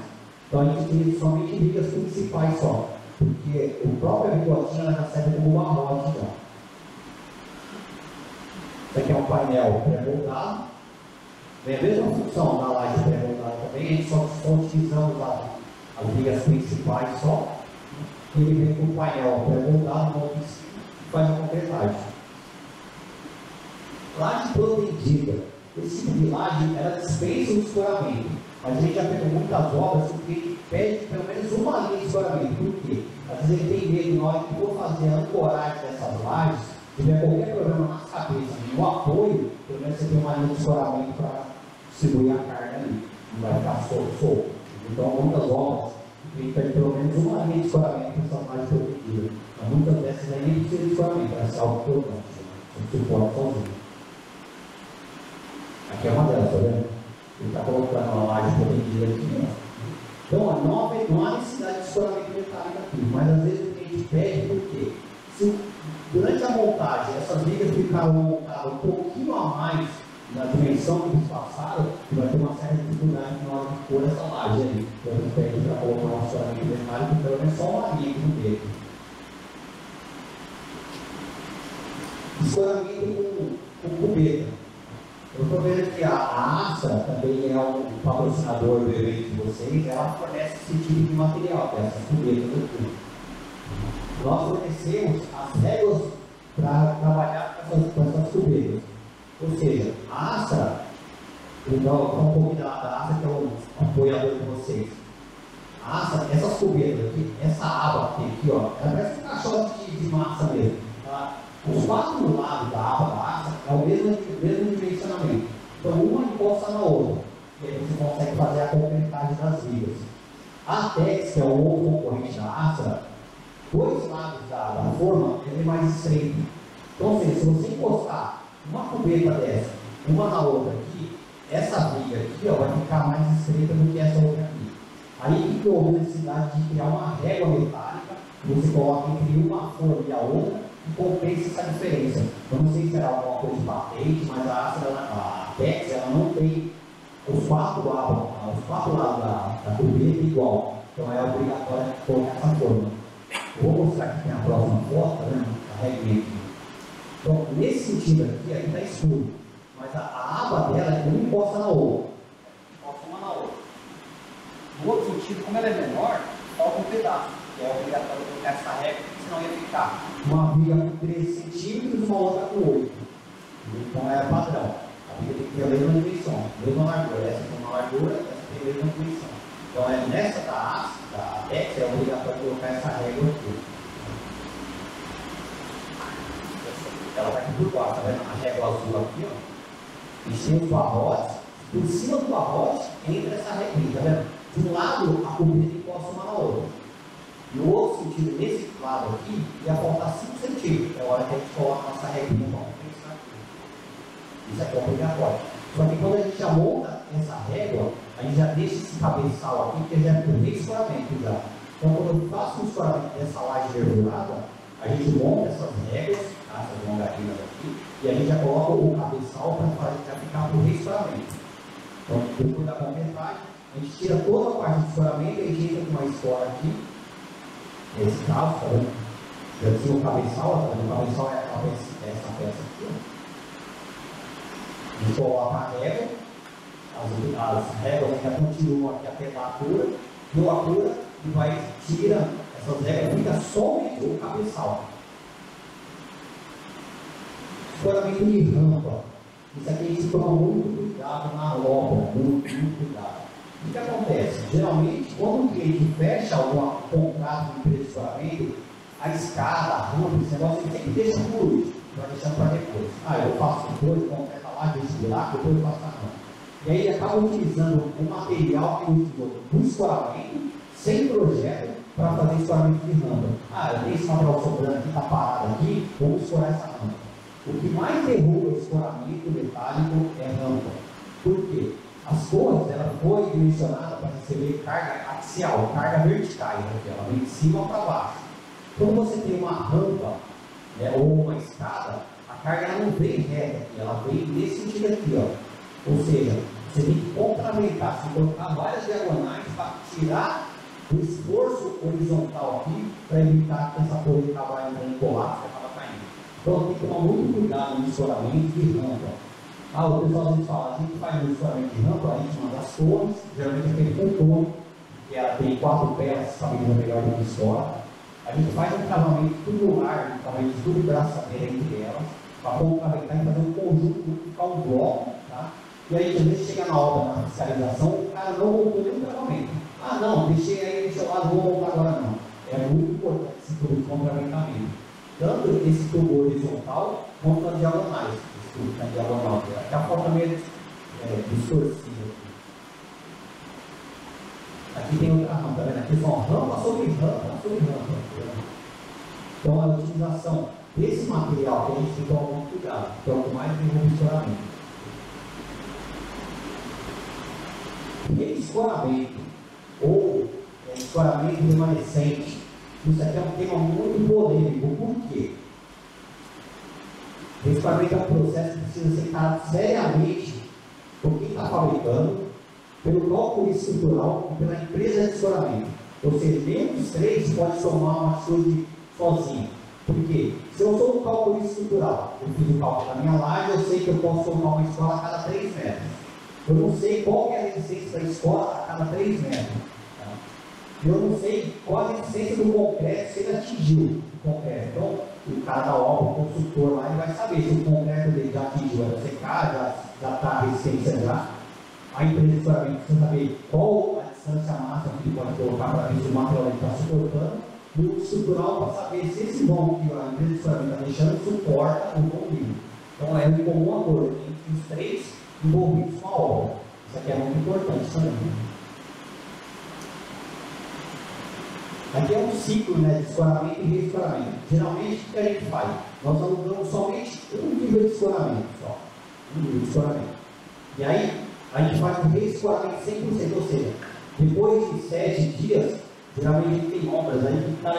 Então a gente utiliza somente ligas principais só, porque o próprio bigotinho já serve como barrote já. Isso aqui é um painel pré-moldado, É a mesma função da laje pré-moldada também, a gente só utilizamos as vigas principais só, e ele vem com o painel pré-moldado, monta em cima e faz a concretagem. Laje protendida. Esse tipo de laje, ela dispensa o escoramento, mas a gente já pegou muitas obras que pede pelo menos uma linha de escoramento. Por quê? Às vezes ele tem medo, na hora que for fazer a ancoragem dessas lajes, se tiver qualquer problema nas cabeças, no apoio, pelo menos você tem uma linha de escoramento para distribuir a carga ali, não vai ficar solto. Então, muitas obras tem pelo menos uma linha de escoramento para essa laje protegida. Então, muitas dessas aí nem precisa de escoramento, ela é algo importante, você suporta sozinho. Aqui é uma delas, tá vendo? Ele está colocando uma laje protegida aqui, ó. Então, não há necessidade de escoramento metálico aqui, mas às vezes o cliente pede porque se durante a montagem essas vigas ficaram montadas um pouquinho a mais da dimensão que eles passaram, vai ter uma certa dificuldade na hora de pôr essa laje ali. Então, eles pedem para colocar um escoramento metálico, pelo menos só uma linha aqui no meio. Escoramento com cubeta. Eu estou vendo que a Astra também é um patrocinador do evento de vocês, ela fornece esse tipo de material, que é essas cubetas aqui. Nós fornecemos as réguas para trabalhar com essas cubetas. Ou seja, a Astra, então, um pouquinho da Astra, que é o apoiador de vocês. A Astra, essas cubetas aqui, essa aba que tem aqui, ó, ela parece um caixote de massa mesmo. Os quatro lados da aba da Astra é o mesmo dimensionamento. Então, uma encosta na outra. E aí você consegue fazer a completagem das vigas. A Tex, que é o outro concorrente da Astra, dois lados da forma, ele é mais estreito. Então, ou seja, se você encostar uma cubeta dessa, uma na outra aqui, essa viga aqui ó, vai ficar mais estreita do que essa outra aqui. Aí que houve a necessidade de criar uma régua metálica, que você coloca entre uma forma e a outra, compensa essa diferença. Eu não sei se será alguma coisa de patente, mas a Tex ela não tem os quatro lados da cubeta igual. Então é obrigatório colocar essa forma. Eu vou mostrar aqui na próxima foto, tá vendo? A regra aqui. Então, nesse sentido aqui está escuro. Mas a aba dela não encosta na outra. Encosta uma na outra. No outro sentido, como ela é menor, falta um pedaço. É obrigatório colocar essa regra, senão ia ficar uma viga com 13 centímetros e uma outra com 8. Então é padrão. A viga tem que ter a mesma dimensão, mesma largura. Essa tem uma largura, essa tem a mesma dimensão. Então é nessa da Tex é obrigatório colocar essa régua aqui. Ela vai aqui por baixo, tá vendo? A régua azul aqui, ó. Em cima do barrote, por cima do barrote entra essa régua, tá vendo? De um lado a cubeta encosta uma na outra. No outro sentido, nesse lado aqui, ia faltar 5 centímetros. É a hora que a gente coloca a nossa regrinha para compensar aqui. Isso aqui é obrigatório. Só que quando a gente já monta essa régua, a gente já deixa esse cabeçal aqui, que já é por escoramento já. Então, quando eu faço o escoramento dessa laje mergulhada, a gente monta essas réguas, tá? Essas longarinas aqui, e a gente já coloca o cabeçal para já ficar por escoramento. Então, depois da completagem, a gente tira toda a parte do escoramento e a gente entra com uma escora aqui. Nesse caso, tá vendo? Já tinha o cabeçal, tá vendo? O cabeçal é essa peça aqui, ó. A gente coloca a régua, as réguas ainda continuam aqui até a altura, deu a altura e vai tirando essas réguas, fica somente o cabeçal. Escoramento de rampa. Isso aqui a gente toma muito cuidado na obra, muito cuidado. O que acontece? Geralmente, quando o cliente fecha algum contrato de empresa de escoramento, a escada, a rampa, esse negócio, ele sempre deixa por último, para deixar para depois. Eu faço depois, completa lá, deixo de lá, depois eu faço a rampa. E aí ele acaba utilizando o material que ele utilizou do escoramento, sem projeto, para fazer escoramento de rampa. Eu tenho esse material sobrando aqui, está parado aqui, vamos escorar essa rampa. O que mais derruba o escoramento metálico é rampa. Por quê? As torres, ela foi dimensionada para receber carga axial, carga vertical, aqui, ela vem de cima para baixo. Quando você tem uma rampa, né, ou uma escada, a carga ela não vem reta aqui, ela vem nesse sentido aqui, ó. Ou seja, você tem que complementar, você colocar várias diagonais para tirar o esforço horizontal aqui, para evitar que essa torre acabe entrando em colapso e acaba caindo. Então tem que tomar muito cuidado no escoramento de rampa. O pessoal às vezes fala, a gente faz um escoramento de rampa, a gente manda as torres, geralmente é feito com torre, que ela tem 4 peças, família melhor do que história. A gente faz um acabamento tudo lar, um acabamento tudo braçadeira entre elas, para complementar e fazer um conjunto, ficar um bloco, tá? E aí, às vezes, chega na obra, na fiscalização, o cara não montou nenhum acabamento. Não, deixei aí, deixa eu lá, não vou montar agora não. É muito importante esse tubo de complementamento. Tanto esse tubo horizontal, quanto as diagonais. Esse tubo na diagonal, que a forma meio distorcida. Aqui tem outra rampa, tá vendo? Aqui são rampa sobre rampa, sobre rampa. Então, a utilização desse material que a gente tem que tomar muito cuidado, que é o que mais envolve escoramento. Escoramento ou escoramento remanescente, isso aqui é um tema muito polêmico. Por quê? Escoramento é um processo que precisa ser encarado seriamente por quem está fabricando, pelo cálculo estrutural e pela empresa de escoramento. Ou seja, nenhum dos três pode tomar uma atitude sozinho. Por quê? Se eu sou um cálculo estrutural, eu fiz o cálculo da minha laje, eu sei que eu posso formar uma escola a cada 3 metros. Eu não sei qual é a resistência da escola a cada 3 metros. Tá? Eu não sei qual a resistência do concreto se ele atingiu o concreto. Então, o cara da obra, o consultor lá, ele vai saber se o concreto dele já atingiu a secar, já está a resistência já. A empresa de escoramento precisa saber qual a distância máxima que ele pode colocar para ver se o material está suportando. E o estrutural para saber se esse vão que a empresa de escoramento está deixando suporta o vão livre. Então, é um comum acordo entre os três envolvidos com a obra. Isso aqui é muito importante também. Aqui é um ciclo, né, de escoramento e reescoramento. Geralmente, o que a gente faz? Nós alugamos somente um nível de escoramento só. Um nível de escoramento. E aí, a gente faz um reescoramento 100%, ou seja, depois de 7 dias, geralmente a gente tem obras aí que está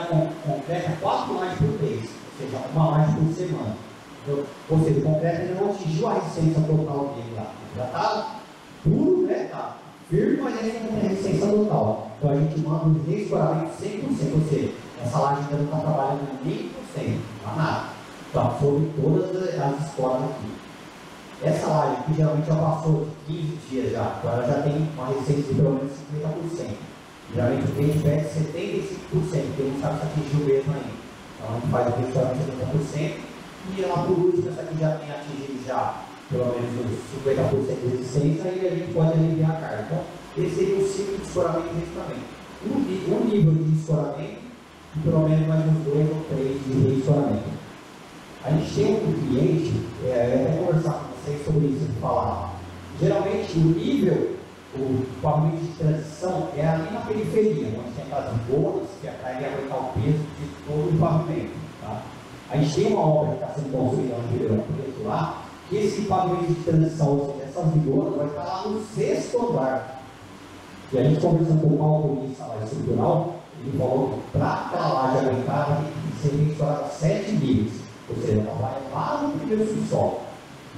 concreta 4 lajes por mês, ou seja, uma laje por semana. Então, ou seja, o concreto ainda não atingiu a resistência total dele lá. Já está duro, né? Está firme, mas ainda não tem resistência total. Então a gente manda um reescoramento 100%, ou seja, essa laje ainda não está trabalhando nem por cento, não nada. Então, sobre todas as escolas aqui. Essa laje aqui geralmente já passou de 15 dias já, então ela já tem uma resistência de pelo menos 50%. Geralmente o cliente pede 75%, porque ele não sabe se atingiu mesmo ainda. Então a gente faz o restaurante 70%. E lá por último, essa aqui já tem atingido já pelo menos uns 50% de resistência, aí a gente pode aliviar a carga. Então, esse seria o ciclo de escoramento e reescoramento. Um nível de escoramento e pelo menos mais uns 2 ou 3 de reescoramento. A gente tem um cliente, eu vou conversar com vocês sobre isso que falar. Geralmente o nível, o pavimento de transição é ali na periferia, onde tem aquelas bolas que atraem aguentar o peso de todo o pavimento. Tá? A gente tem uma obra que está sendo construída no Ribeirão Preto lá, que esse pavimento de transição, ou seja, essas vigoras, vai estar lá no 6º andar. E a gente conversando com o calculista lá estrutural, ele falou que para aquela laje aguentar, vai ter que ser restaurada 7 níveis. Ou seja, ela vai lá no primeiro subsolo.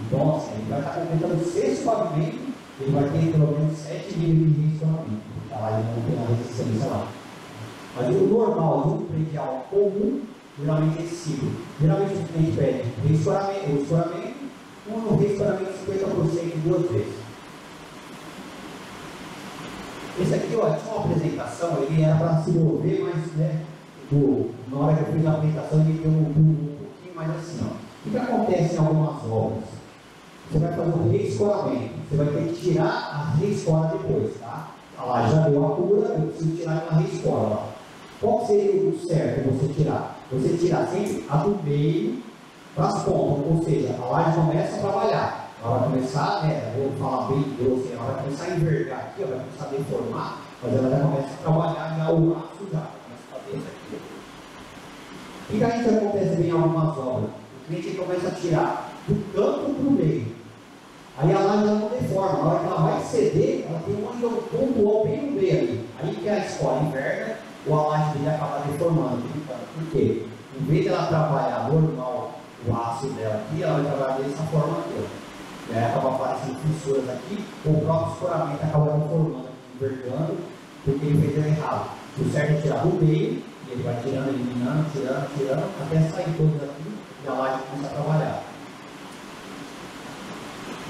Então, assim, ele vai estar completando o 6º pavimento, ele vai ter pelo menos 7 níveis de restauração. Tá lá, ele não tem a resistência lá. Mas o normal de um predial comum, geralmente é esse ciclo. Geralmente o cliente pede restauramento, um restauramento 50% 2 vezes. Esse aqui, ó, tinha uma apresentação, ele era para se mover, mas né, na hora que eu fiz a apresentação, ele deu um pouquinho mais assim, ó. O que acontece em algumas obras? Você vai fazer um reescoramento, você vai ter que tirar a reescola depois, tá? Lá já deu a cura, eu preciso tirar uma reescola. Qual seria o certo você tirar? Você tirar sempre a do meio para as pontas, ou seja, a laje começa a trabalhar. Ela vai começar, né, vou falar bem grosso, ela vai começar a envergar aqui, ela vai começar a deformar, mas ela já começa a trabalhar já o laço já, começa a fazer isso aqui. E daí isso acontece bem em algumas obras. O cliente começa a tirar do canto para o meio. Aí a laje não deforma, na hora que ela vai ceder, ela tem um pontual bem no meio ali. Aí que a escola inverna, ou a laje dele acaba deformando. Por quê? Em vez de ela trabalhar normal o aço dela aqui, ela vai trabalhar dessa forma aqui. Acaba aparecendo fissuras aqui, o próprio escoramento acaba deformando, envergando, porque ele fez errado. O certo é tirar do meio, e ele vai tirando, eliminando, tirando, até sair todos aqui e a laje começa a trabalhar.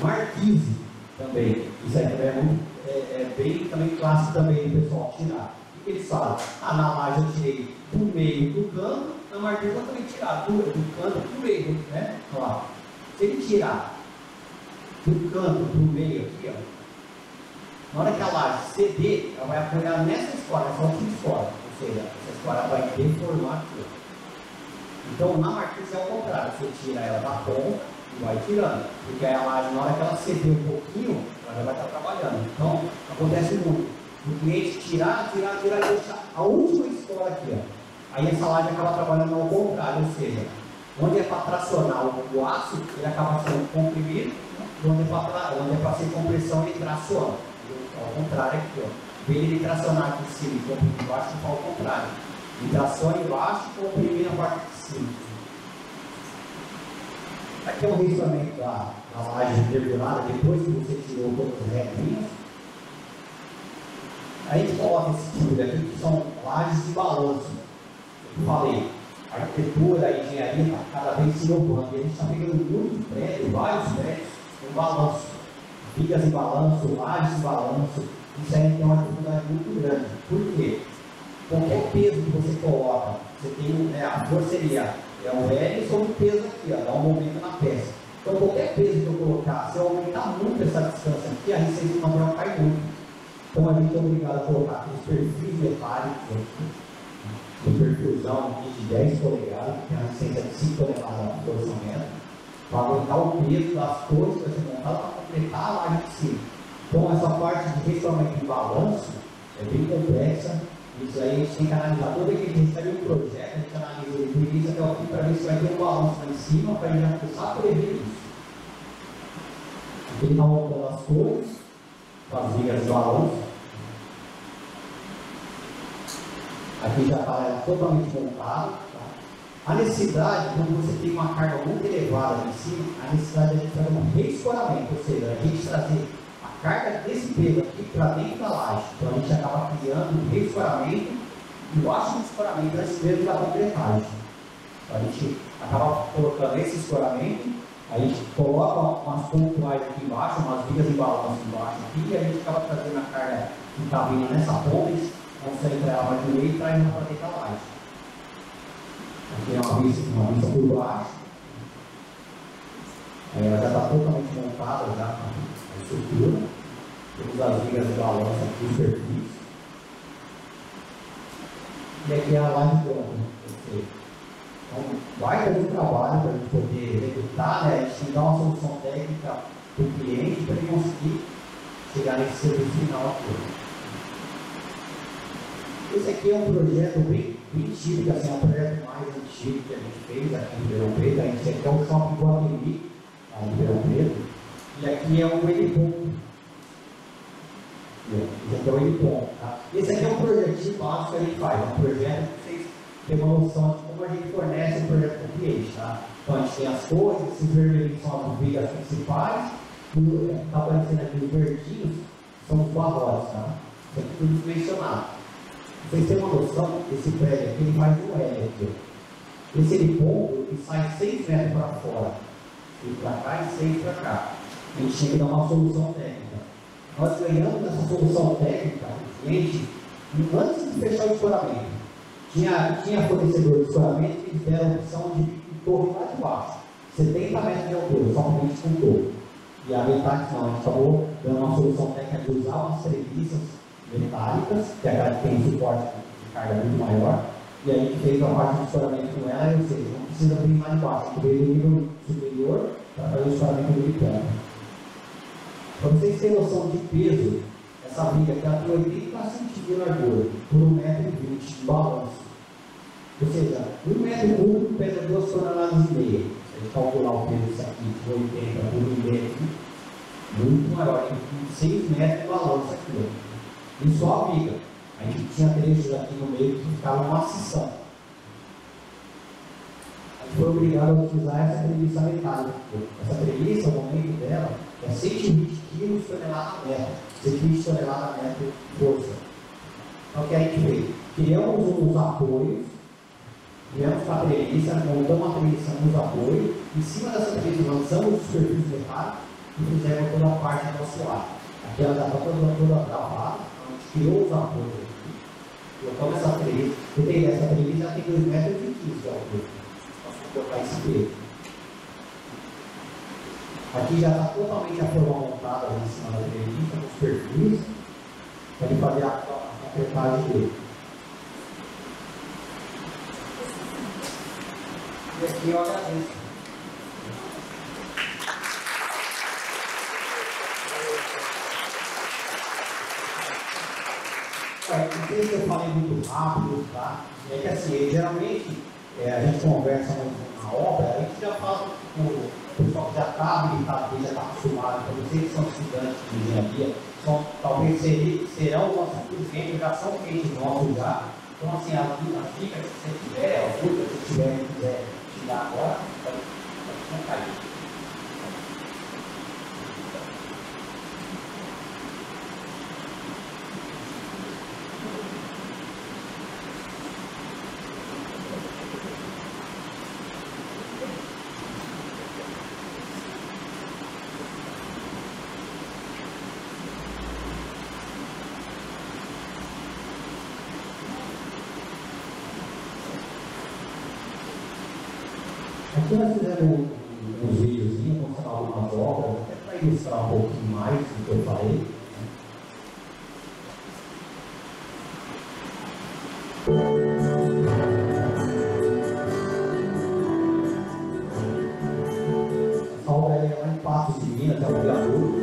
Marquise também. Isso aí também é muito, bem também clássico também do pessoal tirar. O que eles falam? Na laje eu tirei do meio do canto, na marquise eu também tirar do canto do meio, né? Ó, se ele tirar do canto pro meio aqui, ó, na hora que a laje ceder, ela vai apoiar nessa escola, nessa última escola. Ou seja, essa escola vai deformar aqui. Então, na marquise é o contrário. Você tira ela da ponta e vai tirando. Porque aí a laje, na hora que ela ceder um pouquinho, ela já vai estar trabalhando. Então, acontece muito. O cliente tirar e deixar a última escola aqui. Ó. Aí essa laje acaba trabalhando ao contrário. Ou seja, onde é para tracionar o aço, ele acaba sendo comprimido. Onde é para ser compressão, ele traciona. Ao contrário aqui, ó. Em vez de ele tracionar aqui em cima e comprimir embaixo, ele faz o contrário. Ele traciona embaixo e comprimir na parte de cima. Aqui é um riscamento da laje mergulhada, depois que você tirou todas as regrinhas. A gente coloca esse tipo daqui, que são lajes de balanço. Eu falei, a arquitetura, a engenharia está cada vez se inovando. E a gente está pegando muitos prédios, vários prédios, com balanço. Vigas de balanço, lajes de balanço. Isso aí tem uma dificuldade muito grande. Por quê? Qualquer peso que você coloca, você tem a força seria o L sobre o peso aqui, ó, dá um momento na peça. Então qualquer peso que eu colocar, se eu aumentar muito essa distância aqui, a resistência do material cai muito. Então a gente é obrigado a colocar aqueles perfis metálicos aqui, um perfilzão de 10 polegadas, que tem a resistência de 5 toneladas por orçamento, para aguentar o peso das coisas que vai ser montado para completar a laje de cima. Então essa parte de restauramento de balanço é bem complexa. Isso aí a gente tem que analisar. Todo aquele que recebe um projeto, a gente analisa ele do início até o fim para ver se vai ter um balanço lá em cima, para a gente já começar a prever isso. Aqui ele está montando as cores, as vigas de balanço. Aqui já está ela totalmente montada. Tá? A necessidade, quando você tem uma carga muito elevada em cima, a necessidade é de fazer um reescoramento, ou seja, a gente trazer a carga desse peso aqui para dentro da laje. Então a gente acaba criando um reescoramento e o ácido de escoramento antes mesmo da concretagem. Então a gente acaba colocando esse escoramento, a gente coloca umas pontuais aqui embaixo, umas vigas de balanço embaixo aqui, e a gente acaba trazendo a carga que está vindo nessa ponta, a gente consegue trazer ela mais no meio e traz ela para dentro da laje. Aqui é uma vista por baixo. Ela já está totalmente montada já a estrutura. Temos as vigas de balanço aqui, os perfis. E aqui é a laje pronta. Então, vai ter um trabalho para a gente poder executar, né? A gente tem que dar uma solução técnica para o cliente para ele conseguir chegar nesse serviço final aqui. Esse aqui é um projeto bem típico, assim, é um projeto mais antigo que a gente fez aqui em Ribeirão Preto. A gente aqui é um shopping Guatemi, em Ribeirão Preto. E aqui é um heliponto. Esse aqui é o heliponto. Tá? Esse aqui é um projetinho básico que a gente faz. É um projeto que vocês têm uma noção de como a gente fornece um projeto para o cliente. Tá? Então a gente tem as cores, esses vermelhos são as vigas principais. E está aparecendo aqui os verdinhos, são os barrotes. Tá? Isso aqui tudo dimensionado. Vocês têm uma noção desse prédio aqui, ele faz um L aqui. Esse heliponto, ele sai 6 metros para fora. E para cá e 6 para cá. A gente tinha que dar uma solução técnica. Nós ganhamos essa solução técnica, o cliente, antes de fechar o escoramento. Tinha fornecedor de escoramento que eles deram a opção de torre lá de baixo. 70 metros de altura, somente com torre. E a metade não, a gente acabou dando uma solução técnica de usar umas treviças metálicas, que agora tem um suporte de carga muito maior, e a gente fez a parte de escoramento com ela, ou seja, não precisa vir lá de baixo, a gente veio do nível superior para fazer o escoramento do heliponto. Para vocês terem noção de peso, essa viga aqui tem 80 centímetros de largura, por 1,20 m de balanço. Ou seja, 1 metro cúbico pesa 2,5 toneladas. Se a gente calcular o peso disso aqui, de 80 por 1,5 m, muito maior, tem 6 metros de balanço aqui. E só a viga. A gente tinha trechos aqui no meio que ficavam macição. A gente foi obrigado a utilizar essa treliça metálica. Essa treliça, o momento dela, é 120 kg tonelada metro. 120 tonelada metro de força. Então o que a gente fez? Criamos uns apoios, criamos a treliça, montamos a treliça nos apoios, em cima dessa treliça lançamos os perfis metálicos, e fizemos toda a parte do nosso lado. Aqui ela já está toda gravada, a gente criou os apoios aqui, colocamos essa treliça, e essa treliça já tem 2,15 m de altura, nós vamos colocar esse peso. Aqui já está totalmente a forma montada ali em cima da treliça, com os perfis, para ele fazer a apertagem dele. E aqui eu agradeço. Não sei se eu falei muito rápido, tá? É que assim, geralmente a gente conversa muito na obra, a gente já fala com o pessoal que já está habilitado, que já está acostumado, então vocês que são estudantes de engenharia, talvez serão nossos clientes, já são clientes nossos já. Então assim, as dicas que você tiver, as dúvidas que você quiser tirar agora, pode cair. Aqui nós fizemos uns videozinhos mostrando algumas obras, até para ilustrar um pouquinho mais do que eu falei. Essa obra é lá em Patos de Minas, é um viaduto.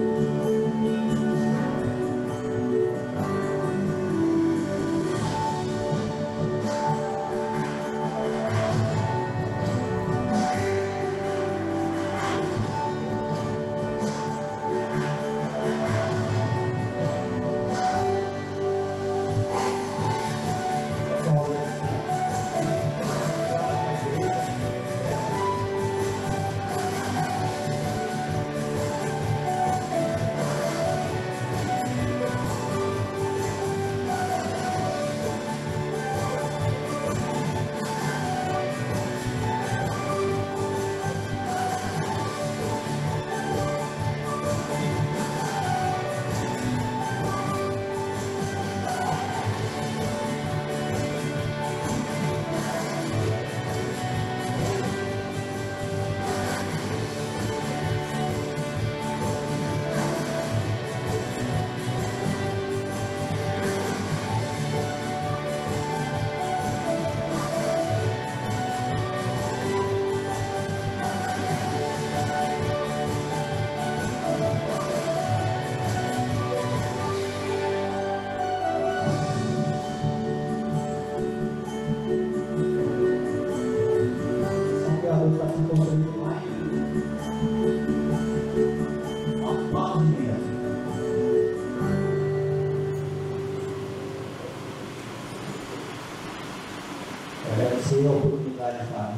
Agradecer a oportunidade de estar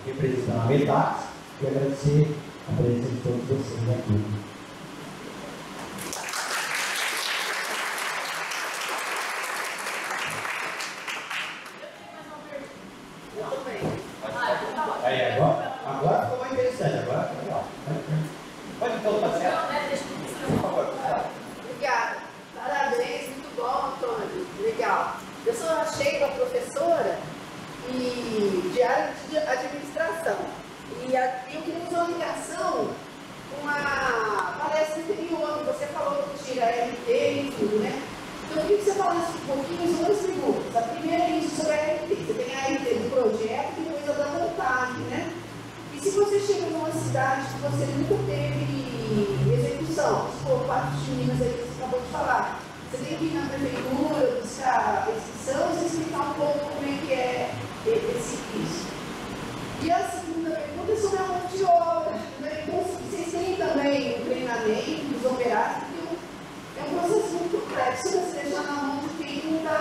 representando a MEDAX e agradecer a presença de todos vocês aqui. Aí, agora ficou mais interessante, agora ficou legal. Pode então, tá certo? Por favor. Obrigada. Parabéns, muito bom, Antônio. Legal. Eu sou a Sheila, professora de área de administração. E eu queria fazer uma ligação com a palestra anterior, que você falou que tira RT e tudo, né? Então eu queria que você falasse um pouquinho sobre as perguntas. A primeira é isso sobre a RT. Você tem a RT do projeto e depois a da montagem, né? E se você chega numa cidade que você nunca teve execução, por parte de Minas aí que você acabou de falar, você tem que ir na prefeitura, buscar a inscrição e explicar um pouco como é que é isso. E a segunda pergunta é sobre a mão de obra. Né? Então, vocês têm também o treinamento dos operários, porque é um processo muito complexo, você deixar na mão de quem não está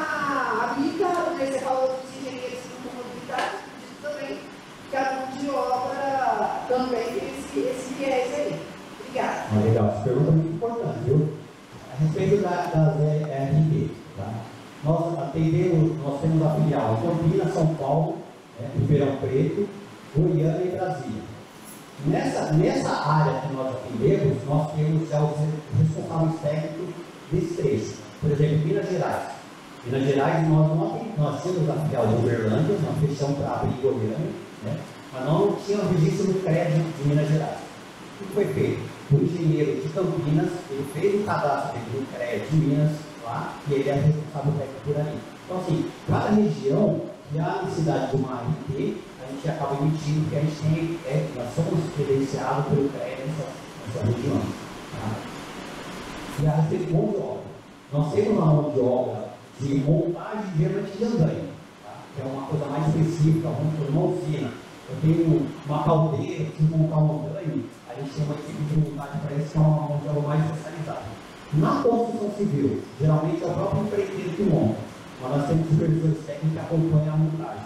habilitado. Né? Você falou dos engenheiros que não estão habilitados, também que a mão de obra também tem esse viés aí. Obrigada. Legal, essa pergunta é muito importante, viu? A respeito das RP, tá? Nós temos a filial em Campinas, São Paulo, Ribeirão Preto, Goiânia e Brasília. Nessa área que nós atendemos, nós temos já os responsáveis técnicos desse trecho. Por exemplo, Minas Gerais. Minas Gerais, nós tínhamos a filial de Uberlândia, nós fechamos para abrir Goiânia, né? Mas nós não tínhamos registro no crédito de Minas Gerais. O que foi feito? O engenheiro de Campinas, ele fez o cadastro do crédito de Minas lá, e ele é responsável técnico por ali. Então, assim, cada região que há necessidade de uma RT, a gente acaba emitindo, porque a gente tem, nós somos credenciados pelo crédito nessa região. Tá? E a respeito de mão de obra. Nós temos uma mão de obra de montagem geralmente de andaime, tá? Que é uma coisa mais específica, uma usina. Eu tenho uma caldeira, preciso montar um andaime, a gente tem uma equipe de montagem para isso, que é uma mão de obra mais especializada. Na construção civil, geralmente é o próprio empreiteiro que monta, mas nós temos supervisores técnicos que acompanham a montagem.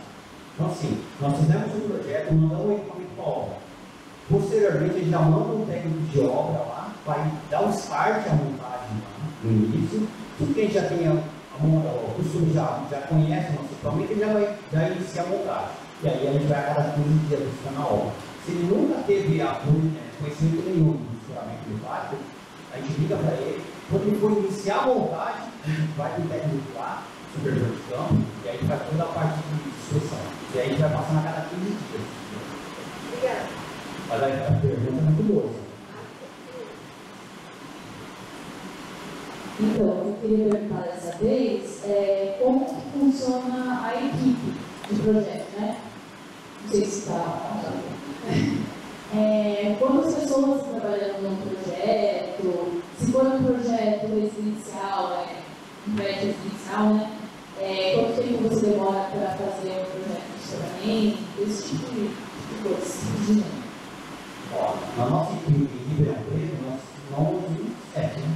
Então, assim, nós fizemos um projeto, mandamos o equipamento para a obra. Posteriormente, a gente já manda um técnico de obra lá, vai dar um start à montagem lá, no início. Porque a gente já tem o costume, já conhece o nosso equipamento, ele já inicia a montagem. E aí a gente vai a cada 15 dias buscar na obra. Se ele nunca teve conhecimento nenhum do furamento do pátio, a gente liga para ele. Quando ele for iniciar a montagem, a gente vai para o técnico lá, supervisor de campo, e aí faz toda a parte de inspeção. E aí a gente vai passando a cada 15 dias. Obrigada. Mas aí a pergunta é muito boa. Então, eu queria perguntar dessa vez como que funciona a equipe de projeto, né? Não sei se está. Quantas pessoas estão trabalhando no projeto? Se for um projeto residencial, um prédio residencial, né? Quanto tempo você demora para fazer um projeto de restauramento? Esse tipo de coisa. Ó, na nossa equipe de Ribeirão Preto, nós somos 7, né?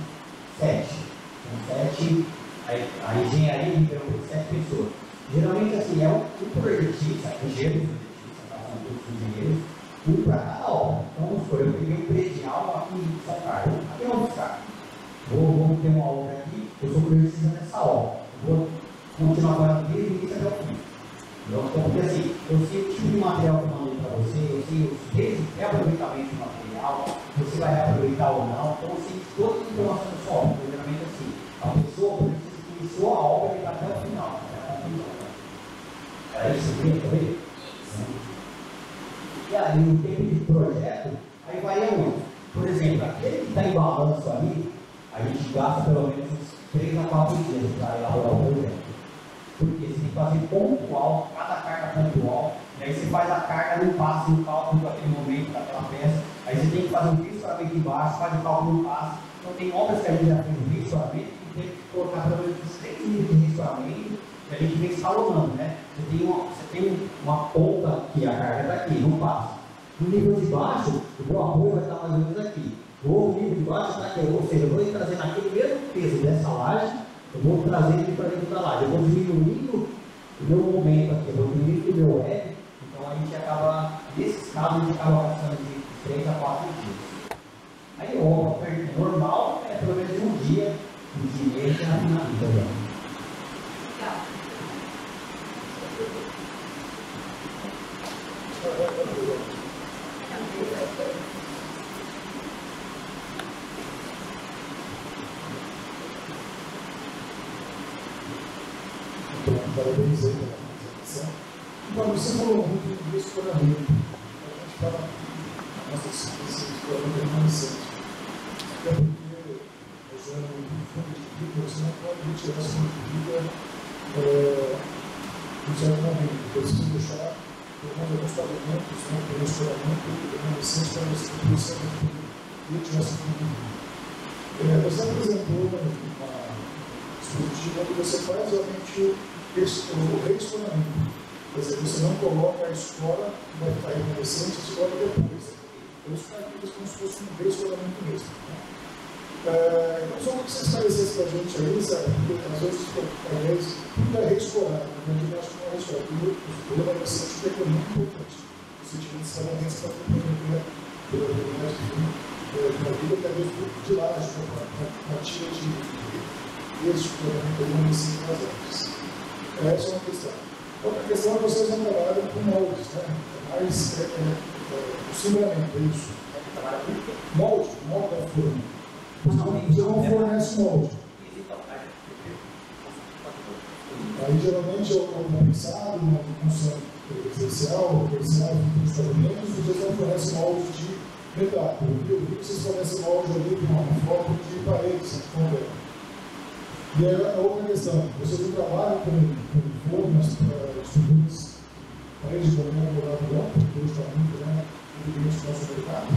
7. A engenharia de Ribeirão Preto, 7 pessoas. Geralmente, assim, é um projetista, engenheiro, são todos engenheiros, um para cada obra. Então, vamos supor, eu peguei um predial aqui em São Carlos, aqui vamos buscar. Vou ter uma obra aqui, eu sou projetista nessa obra. Vou continuar agora desde o início até o fim. Então, porque assim, eu sei o tipo de material que eu mandei para você, eu sei o reaproveitamento do material, você vai reaproveitar ou não, então eu sei toda a informação do sua obra. Geralmente assim, a pessoa precisa que iniciou a obra e vai até o final. Era isso que eu falei? E aí, no tempo de projeto, aí varia muito. Por exemplo, aquele que está em balanço ali, a gente gasta pelo menos uns 3 a 4 dias para elaborar o projeto. Porque você tem que fazer pontual, cada carga pontual, e aí você faz a carga, não passa no cálculo daquele momento, daquela peça, aí você tem que fazer um restauramento embaixo, faz o cálculo no passo. Então tem obras que a gente já fez um restauramento, que tem que colocar pelo menos 3 níveis de restauramento, que a gente vem escalonando, né? Você tem uma ponta que a carga está aqui, não passa. No nível de baixo, o meu apoio vai estar mais ou menos aqui. O outro nível de baixo está aqui, ou seja, eu vou trazer naquele mesmo peso dessa laje, eu vou trazer ele para dentro da laje, eu vou diminuindo o meu momento aqui, eu vou diminuindo o meu web, então a gente acaba, nesses casos, a gente acaba gastando de 3 a 4 dias. Aí, o normal é pelo menos um dia e meio já finaliza. Legal. Parabéns aí pela apresentação. Então, você falou muito do escoramento. A gente fala na nossa disciplina de escoramento remanescente. Até porque, usando o fundo de vida, você não pode retirar esse fundo de vida no certo momento. Então, você tem que deixar alguns pavimentos, o escoramento remanescente para você poder retirar esse fundo de vida. Você apresentou uma dispositiva onde você faz realmente o reescoramento. Quer dizer, você não coloca a escola, vai ficar remanescente, a escola depois. Então, os partidos como se fosse um reescoramento mesmo. Né? Então, só que você esclarecesse para a gente aí, sabe? Porque às vezes, talvez, tudo é reescorado, mas eu acho que não é reescorado. O remanescente é muito importante. O sentimento de remanescente para comprometer pela vida, que às vezes de lá, uma tira de escoramento remanescente nas artes. Essa é uma questão. Outra questão é que vocês não trabalham com moldes, né? Mais o cimbramento, é isso? Molde da forma. Você não fornece molde. Aí geralmente é um pensado, uma função especial, instalações, vocês não fornecem molde de metal. Eu vi que vocês fornecem molde ali de uma forma de parede, sem conversa. E aí a outra questão, vocês não trabalham com formas para estruturas, paredes de bolinha, morado branco, porque hoje está muito grande, no nosso mercado.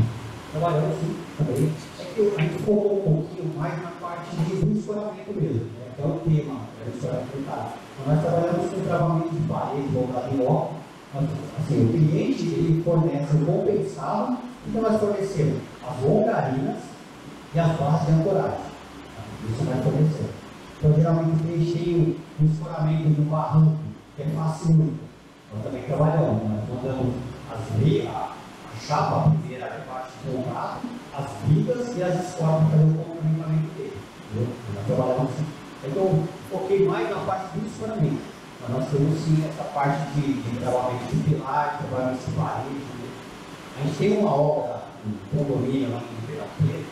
Trabalhamos sim, também. É que a gente focou um pouquinho mais na parte de escoramento mesmo, né? Que é o tema do escoramento do carro. Nós trabalhamos com travamento de parede, ou graviola. Assim, o cliente ele fornece o compensado, então nós fornecemos as longarinas e as bases de ancoragem. Isso nós fornecemos. Então, geralmente, o cliente tem um escoramento no barranco, que é fácil. Nós também trabalhamos, nós mandamos a chapa primeira de parte do carro, as vigas e as escolas para fazer o complementamento dele. Nós trabalhamos assim. Então, foquei mais na parte do escoramento. Mas nós temos sim essa parte de trabalhamento de pilar, trabalhamento de parede. A gente tem uma obra, um condomínio lá em Ribeirão Preto,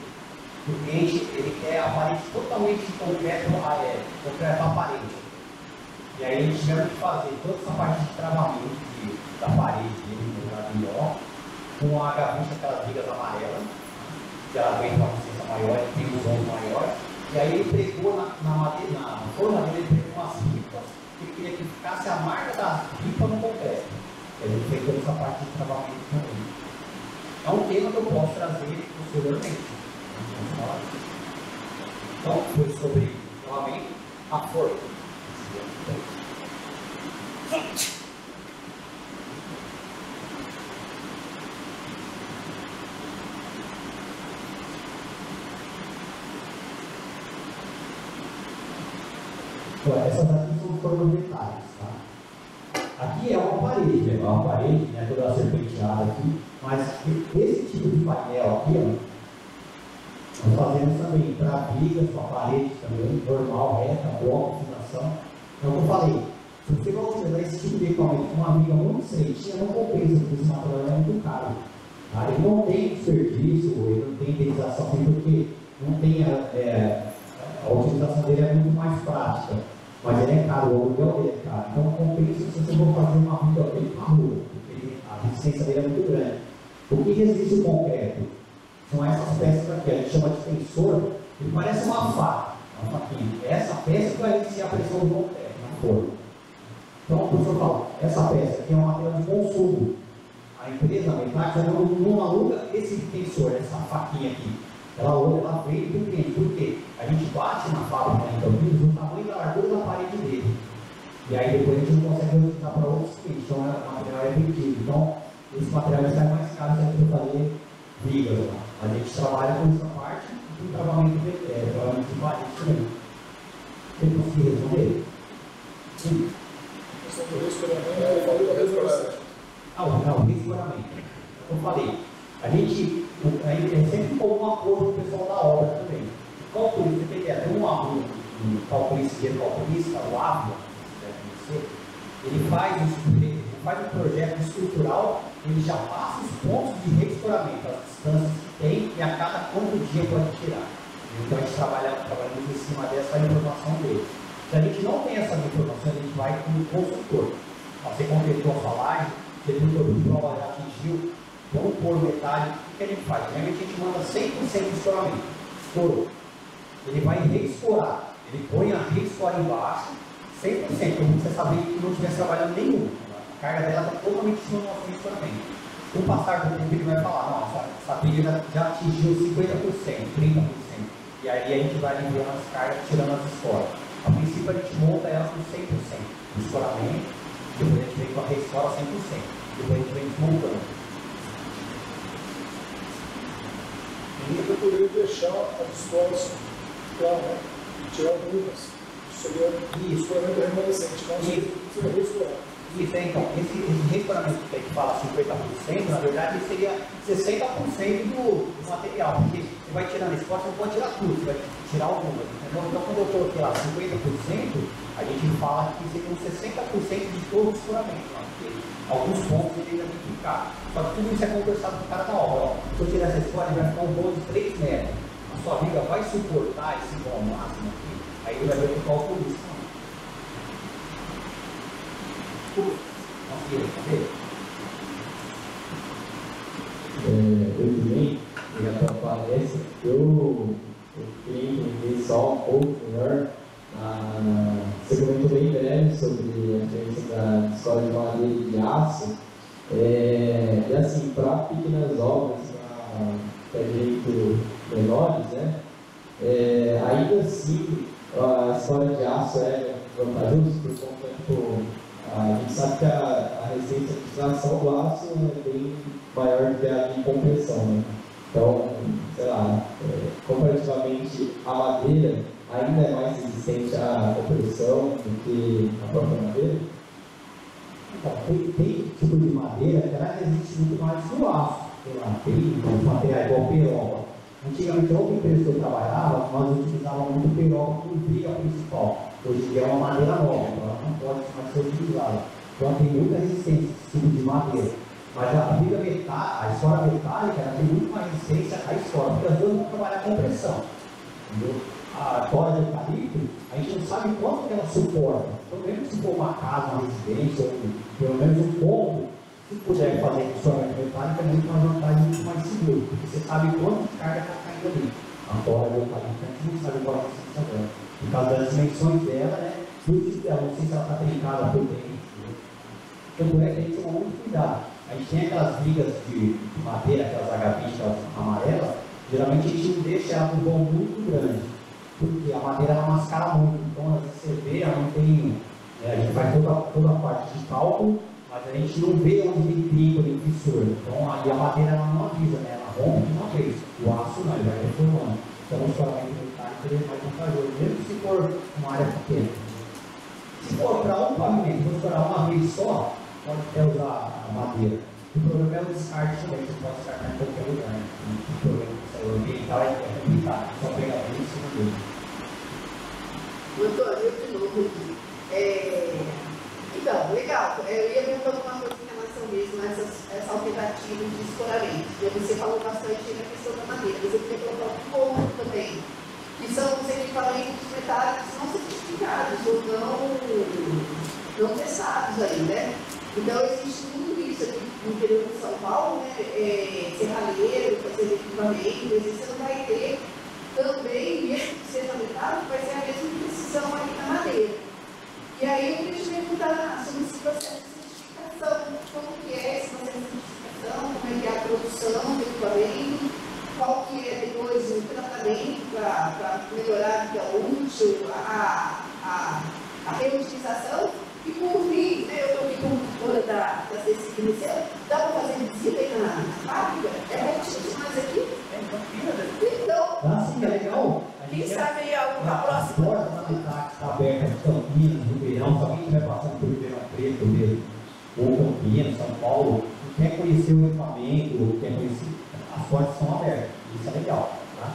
que o cliente ele quer a parede totalmente de concreto à parede. E aí a gente tiver que fazer toda essa parte de travamento da parede dele, do graviola, com a gavicha, aquelas vigas amarelas, que ela vem com uma resistência maior, tem um vão maior. E aí ele pregou na madeira, na forma dele, ele pregou umas ripas, que ele queria que ficasse a marca da ripa no concreto. E a gente fez toda essa parte de travamento também. É um tema que eu posso trazer posteriormente. Então, foi sobre travamento, a força. Essas aqui foram detalhes, tá? Aqui é uma parede, né, toda serpenteada aqui, mas esse tipo de painel aqui, ó, nós fazemos também para vigas, para parede também, normal, reta, bloco, fundação. Então, como eu falei, se você vai utilizar esse tipo de equipamento com uma viga muito estreitinha, não compensa, porque esse material é muito caro. Tá? Ele não tem desperdício, ele não tem utilização, porque não tem a utilização dele é muito mais prática, mas ele é caro, o aluguel dele é caro. Então compensa se você for fazer uma rua bem parruda, porque a resistência dele é muito grande. O que resiste o concreto? São essas peças aqui, a gente chama de tensor, ele parece uma faca, uma faquinha. Essa peça que vai iniciar a pressão do concreto na forma. Então o professor fala, essa peça aqui é um material de consumo. A empresa mecânica não aluga esse tensor, essa faquinha aqui. Ela vem do cliente, por quê? A gente bate na fábrica em Campinas o tamanho da largura da parede dele. E aí depois a gente não consegue utilizar para outros clientes, então o material é vendido. Então, esse material sai mais caro se a gente for fazer vigas lá. A gente trabalha com essa parte e com trabalhamento de parede também. Você conseguiu responder? Sim. O rescoramento. O rescoramento. Eu falei, a gente é sempre com um acordo com o pessoal da obra também. O calculista, tem ideia, tem um calculista, o Ávila, ele faz um projeto estrutural, ele já passa os pontos de rescoramento, as distâncias que tem e a cada quanto dia pode tirar. Então a gente trabalhamos em cima dessa informação dele. Se a gente não tem essa informação, a gente vai com o consultor. Você completou a sua laje, você viu que o prova já atingiu, vamos pôr metade, o que a gente faz? Geralmente a gente manda 100% de escoramento, estourou. Ele vai reescorar, ele põe a reescora embaixo, 100%, como você saber que não estivesse trabalhando nenhum. A carga dela está totalmente em cima do nosso escoramento. Com o passar do tempo ele vai falar, nossa, essa pilha já atingiu 50%, 30%. E aí a gente vai aliviando as cargas, tirando as escoras. A princípio a gente monta ela com 100% de escoramento, depois a gente vem com a reescora 100%, depois a gente vem desmontando. Eu poderia deixar as escolas claro, né? Tirar dúvidas sobre o escoramento remanescente, não sobre rescorar. Isso, então, esse rescoramento que a gente fala 50%, na verdade seria 60% do material, porque você vai tirando esse corte, você não pode tirar tudo, você vai tirar algumas, entendeu? Então quando eu coloquei lá 50%, a gente fala que seriam 60% de todo o escoramento, né? Porque alguns pontos ele ainda tem que ficar. Só que tudo isso é conversado com o cara da obra. Ó. Se eu tirar essa escora, ele vai ficar um bom de 3 metros. A sua viga vai suportar esse bom máximo aqui, aí ele vai ver o cálculo isso. Eu também, já para a palestra, eu queria entender só um pouco melhor. Você comentou bem breve sobre a diferença da escola de madeira e de aço. E assim, para pequenas obras, para direito menores, né? Ainda assim, a escola de aço é vantajosa por conta, tipo, a gente sabe que a resistência de utilização do aço é bem maior que a de compressão, né? Então, sei lá, comparativamente a madeira ainda é mais resistente à compressão do que a própria madeira? Então, tem tipo de madeira que ela resiste muito mais que o aço. Tem material igual peroba. Antigamente, outra empresa que eu trabalhava, nós utilizávamos muito peroba como viga principal. Hoje em dia é uma madeira nova, ela não pode mais ser utilizada. Então tem muita resistência esse tipo de madeira. Mas a viga metálica, a escora metálica, ela tem muito mais resistência à escora, porque as duas vão trabalhar com pressão. Entendeu? A corda de eucalipto, a gente não sabe quanto que ela suporta. Então, mesmo se for uma casa, uma residência, ou pelo menos um ponto, se puder fazer com escoramento metálico, é muito mais vantagem, muito mais seguro, porque você sabe quanto de carga está caindo ali. A corda de eucalipto, a gente não sabe qual é a resistência dela. Por causa das dimensões dela, né? Tudo dela, não sei se ela está trincada por dentro. Então, por aí tem que tomar muito cuidado. A gente tem aquelas vigas de madeira, aquelas agapistas amarelas, geralmente a gente não deixa ela com um vão muito grande, porque a madeira ela mascara muito. Então, às vezes você vê, ela não tem. A gente faz toda a parte de cálculo, mas a gente não vê onde tem trinco, tem fissura. Então, aí a madeira ela não avisa, né? Ela rompe de uma vez. O aço não, ele vai reformando. Então, o escoramento metálico ele é mais vantajoso, mesmo se for uma área pequena. Se for para um pavimento, for para uma vez só, pode até usar a madeira. O problema é o descarte também, você pode descartar em qualquer lugar. Né? O problema é ambiental é limitado, só pegar bem em cima dele. Antônio, eu de novo aqui. Então, legal. Eu ia perguntar uma coisa em relação mesmo a essa alternativa de escoramento. Você falou bastante na questão da madeira, mas eu queria colocar um ponto também, que são os equipamentos metálicos não certificados ou não testados aí, né? Então, existe tudo isso aqui no interior de São Paulo, né? Serralheiro, fazer equipamento, você não vai ter também, mesmo que seja metálico, vai ser a mesma precisão aqui na madeira. E aí eu queria te perguntar sobre esse processo de certificação, como que é esse processo de certificação, como é que é a produção do equipamento, qual que é depois o tratamento para melhorar a vida útil, a reutilização. E por fim, né, eu estou aqui como tutora da CECIC inicial, dá para fazer visita aí na fábrica? É pertinho demais aqui? Então, Sim, é legal. Quem sabe aí a próxima? A porta da Metax está aberta em Campinas, Ribeirão, se alguém estiver passando por Ribeirão Preto mesmo, ou Campinas, São Paulo, quer conhecer o equipamento, quer conhecer, as portas estão abertas. Isso é legal. Tá?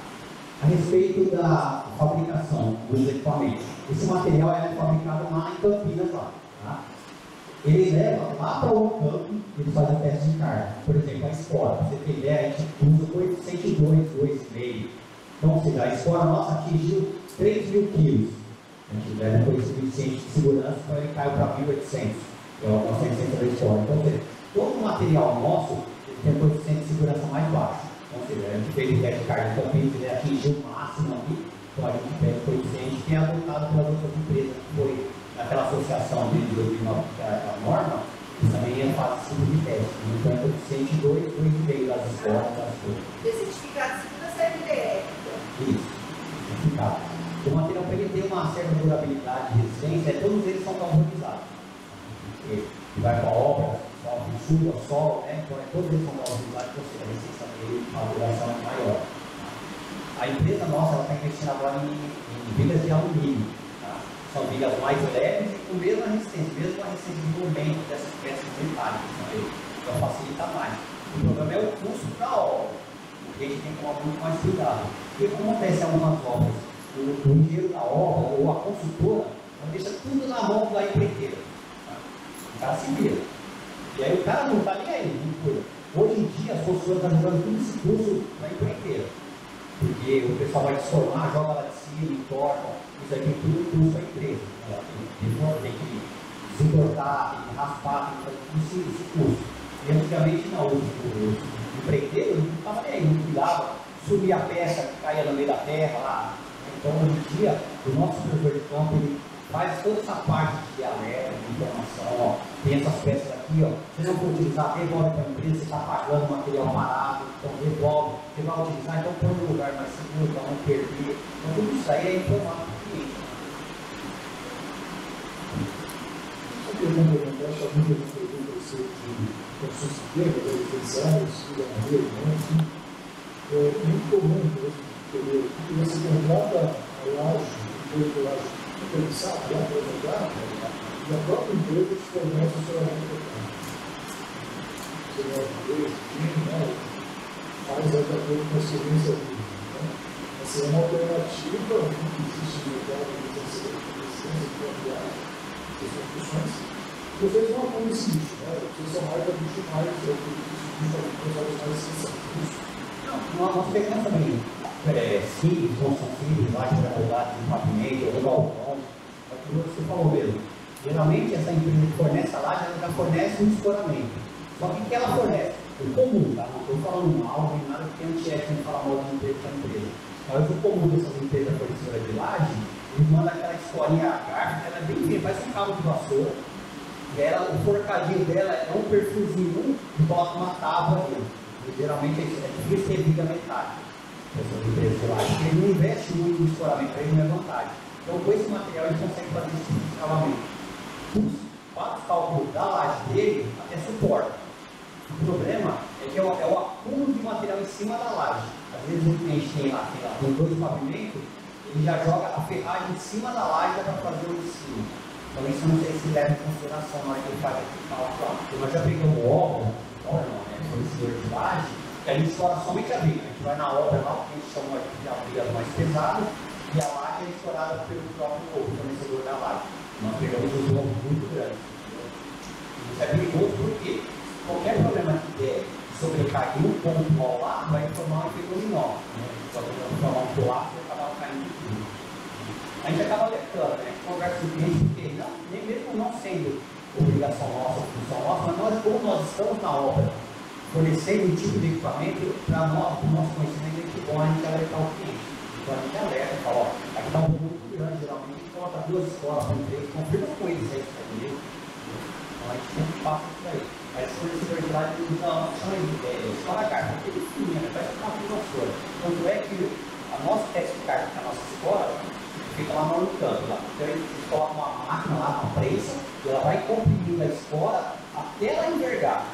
A respeito da fabricação dos equipamentos, esse material é fabricado lá em Campinas. Tá? Ele leva lá para o campo e ele faz o teste de carga. Por exemplo, a espora, para você ter ideia, a gente usa coeficiente 2,5. Então, ou seja, a espora nossa atingiu 3.000 quilos. A gente leva com esse coeficiente de segurança, então ele caiu para 1.800, que é a nossa essência da espora. Então, ou seja, todo o material nosso tem um coeficiente de segurança mais baixo. Então, ou seja, a gente fez o teste de carga em Campinas, ele atingiu o máximo aqui, então a gente pega o coeficiente que é adotado pelas outras empresas, que foi naquela associação de 2009, que é a norma, que também faz esse tipo de teste. Então, é coeficiente 2,5 das esporas, das coisas. Esse certificado da CBDE. Isso, certificado. O material para ele ter uma certa durabilidade e resistência, todos eles são galvanizados. Ele vai para a obra, sofre chuva, sol, né? Então todos eles são galvanizados, ou seja, a resistência dele, a duração é maior. A empresa nossa está investindo agora em vigas de alumínio. Tá? São vigas mais leves e com mesma resistência de movimento dessas peças metálicas. Então facilita mais. O problema é o custo da obra. a gente tem que tomar muito mais cuidado. Porque como acontece em algumas obras, o engenheiro da obra ou a consultora deixa tudo na mão da empreiteira. O cara se vira. E aí o cara não está nem aí, não cuida. Hoje em dia as consultoras estão jogando tudo esse curso na empreiteira. Porque o pessoal vai desformar, joga lá de cima, entorta, isso aqui tudo custo da empresa. Tem que desentortar, tem que raspar, tem que fazer tudo esse curso. E antigamente não, o empreiteiro não estava nem aí, não cuidava, subia a peça que caía no meio da terra lá. Então hoje em dia o nosso supervisor de campo ele faz toda essa parte de alerta, de informação, ó, tem essas peças aqui, ó, você não for utilizar, devolve para a empresa, você está pagando material parado, então devolve, você vai utilizar, então põe no lugar mais seguro para não perder. Então tudo isso aí é informado para o cliente. Essa pergunta que eu acho que muita gente pergunta você de construção sistema, da defensão, estuda na rede, enfim, é muito comum que você contrata a laje, depois da laje, pensar lá para jogar, e a própria empresa te fornece o funcionamento do carro. Você vai a empresa, faz de acordo com a experiência dele. Essa é uma alternativa que existe no mercado de licença de cambiar essas funções. Vocês não atuam nesse nicho, vocês são mais da bicho mais, mais sensatos. Nós pegamos também simples, construção simples, laje de gravidade, de pavimento, ou galpão, aquilo que você falou mesmo. Geralmente essa empresa que fornece a laje, ela já fornece um escoramento. Só que o que ela fornece? O comum, tá? Não estou falando mal, nem nada que tem antiético em falar mal de empresa. Mas o comum dessas empresas fornecedoras de laje, eles mandam aquela escorinha a garfo, ela é bem feia, parece um cabo de vassoura. O forcadinho dela é um perfilzinho e bota uma tábua dentro. Geralmente é difícil ter vida metade. Essas empresas de laje, ele não investe muito no escoramento, para ele não é vantagem. Então, com esse material, ele consegue fazer esse tipo de escalamento. Os cálculos da laje dele até suporta. O problema é que é o acúmulo de material em cima da laje. Às vezes o cliente tem dois pavimentos, ele já joga a ferragem em cima da laje para fazer o de cima. Então, isso eu não sei se leva em consideração na hora que ele faz aquele cálculo. Nós já pegamos obra, fornecedor de laje, que a gente estoura somente a viga. A gente vai na obra lá, que a gente chama de vigas mais pesadas, e a laje é estourada pelo próprio fornecedor da laje. Nós pegamos os ombros muito grandes. Isso é perigoso porque qualquer problema que der sobrecarga um ponto ao lado vai formar um efeito dominó. Pode formar um colapso e acabar caindo tudo. A gente acaba alertando, conversa com o cliente, porque nem mesmo não sendo obrigação nossa, função nossa, mas nós, como nós estamos na obra, fornecendo um tipo de equipamento, para nós, o nosso conhecimento é que bom a gente alertar o cliente. Então a gente alerta, fala, ó, aqui está um volume muito grande, geralmente a gente coloca 2 escolas para empresa, confirma com eles aí, então a gente sempre passa isso aí. Aí se for esse fornecedor de lá, ele usa uma opção de escola carta, porque ele fininha, parece que está uma vassoura. Tanto é que a nossa teste de carta, que é a nossa escola, fica lá no canto, lá. Então a gente coloca uma máquina lá, uma prensa, e ela vai comprimindo a espora até ela envergar.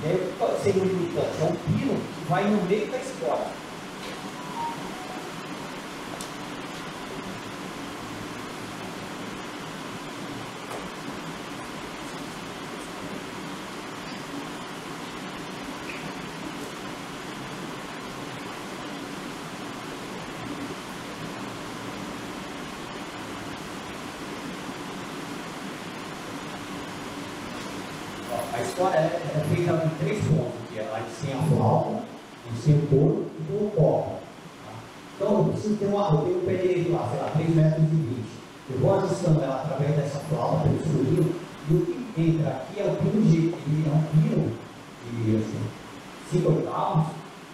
E aí, segundo limitante, é um pino que vai no meio da espora. A escola é feita em 3 pontos, que é a gente tem a flauta, a gente tem o couro e tem o copo. Tá? Então eu preciso ter eu tenho um pé direito lá, sei lá, 3,20 metros. Eu vou ajustando ela através dessa flauta, pelo surinho, e o que entra aqui é o pino G, ele é um pino de assim, 5 oitavos,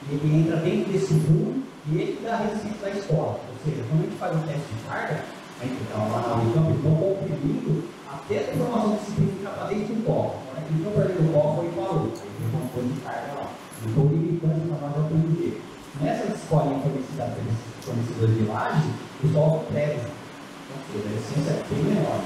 e ele entra dentro desse fundo e ele dá a resistência da escola. Ou seja, quando a gente faz o teste de carga, a gente está lá na Unicamp, eles vão comprimindo até a informação que se fica para dentro do copo. Então, para dentro do copo foi e parou. Aí tem uma coisa de carga lá. Então, o limitante para nós é o PNG. Nessas escolinhas fornecidas pelos fornecedores de laje, eles colocam prédio. Ou seja, a essência é bem menor.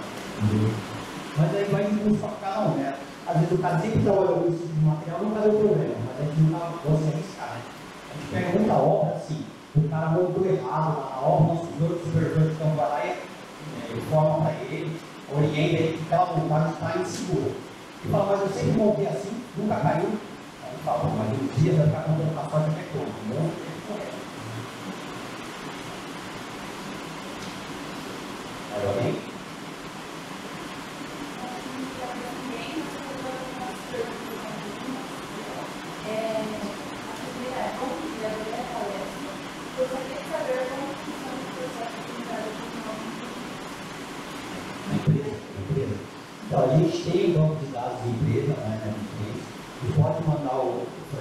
Mas aí vai de custo para cada um, né? Às vezes o cara sempre trabalhou com esse tipo de material, não vai dar problema, mas a gente nunca gosta de arriscar, né? A gente pega muita obra assim, o cara montou errado lá na obra, nosso supervisor de campo vai lá e informa para ele, orienta ele que aquela montagem está insegura. E fala, mas eu sempre montei assim, nunca caiu. Aí ele fala, mas um dia vai ficar contando com a sorte até como.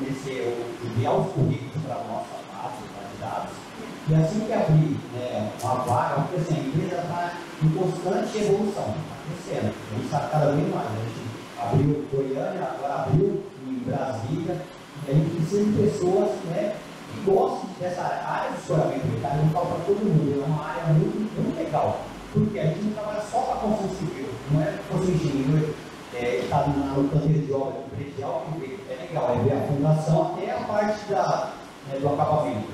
fornecer, enviar os currículos para a nossa base de dados. E assim que abrir, né, uma vaga, porque assim, a empresa está em constante evolução, está crescendo. A gente está cada vez mais. A gente abriu Goiânia, agora abriu em Brasília. E a gente precisa de pessoas, né, que gostem dessa área de escoramento militar. Eu falo para todo mundo, é uma área muito legal. Porque a gente não trabalha só para a construção civil, não é construção civil, está no canteiro de obra do predial, que é legal, é ver a fundação até a parte do acabamento.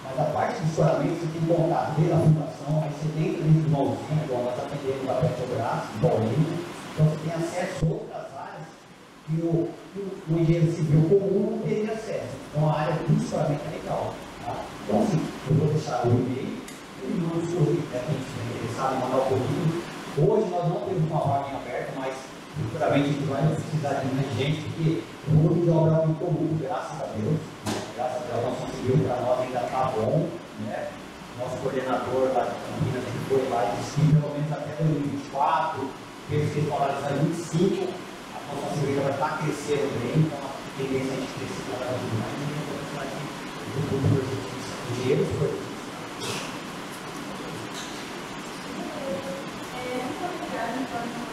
Mas a parte do escoramento você tem que montar desde a fundação, aí você entra dentro de uma usina, igual nós atendemos a Petrobras, em Paulinho, então você tem acesso a outras áreas que o engenheiro civil comum não teria acesso. Então a área do escoramento é legal. Tá? Então assim, eu vou deixar o e-mail, e mando os currículos, quem estiver interessado em mandar o currículo. Hoje nós não temos uma vaga aberta, mas futuramente a gente vai precisar de mais gente, porque o volume de obra é muito comum, graças a Deus. Graças a Deus, a nossa civil para nós ainda está bom, né? Nosso coordenador lá de Campinas, que foi lá e disse que pelo menos até 2024, pelos que falaram em 2025, a nossa civil já vai estar crescendo bem, então a tendência é a gente crescer cada vez mais e a gente vai precisar de dinheiro por isso. Muito obrigada, então.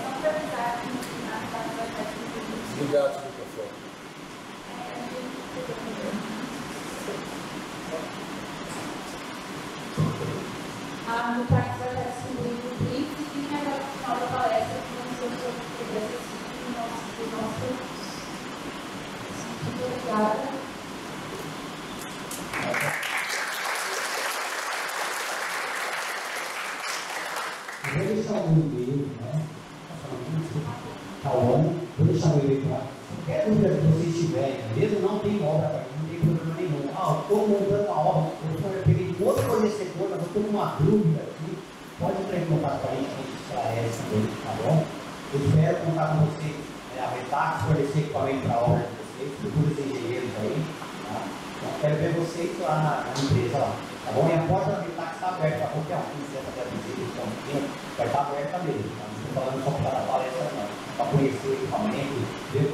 Só para avisar que no final da vai estar Obrigado, microfone. No parque vai estar distribuindo o brief e agora no final da palestra vamos ter sobre o nosso curso. Muito obrigada. Vou deixar o e-mail, né? Tá bom? Vou deixar o e-mail lá. Qualquer dúvida que vocês tiverem, mesmo não tem obra para mim, não tem problema nenhum. Estou montando uma obra, eu peguei outro fornecedor, mas eu estou com uma dúvida aqui. Pode entrar em contato com a gente esclarece também, tá bom? Eu espero contar com vocês, a Retax, fornecer equipamento para a obra de vocês, futuros engenheiros aí, tá? Então, quero ver vocês lá na empresa, lá, tá bom? E a porta da Retax está aberta para qualquer um, se quiser fazer a visita, vai estar aberta mesmo, tá? Não estou falando só para a palestra, não. Para conhecer o equipamento, ver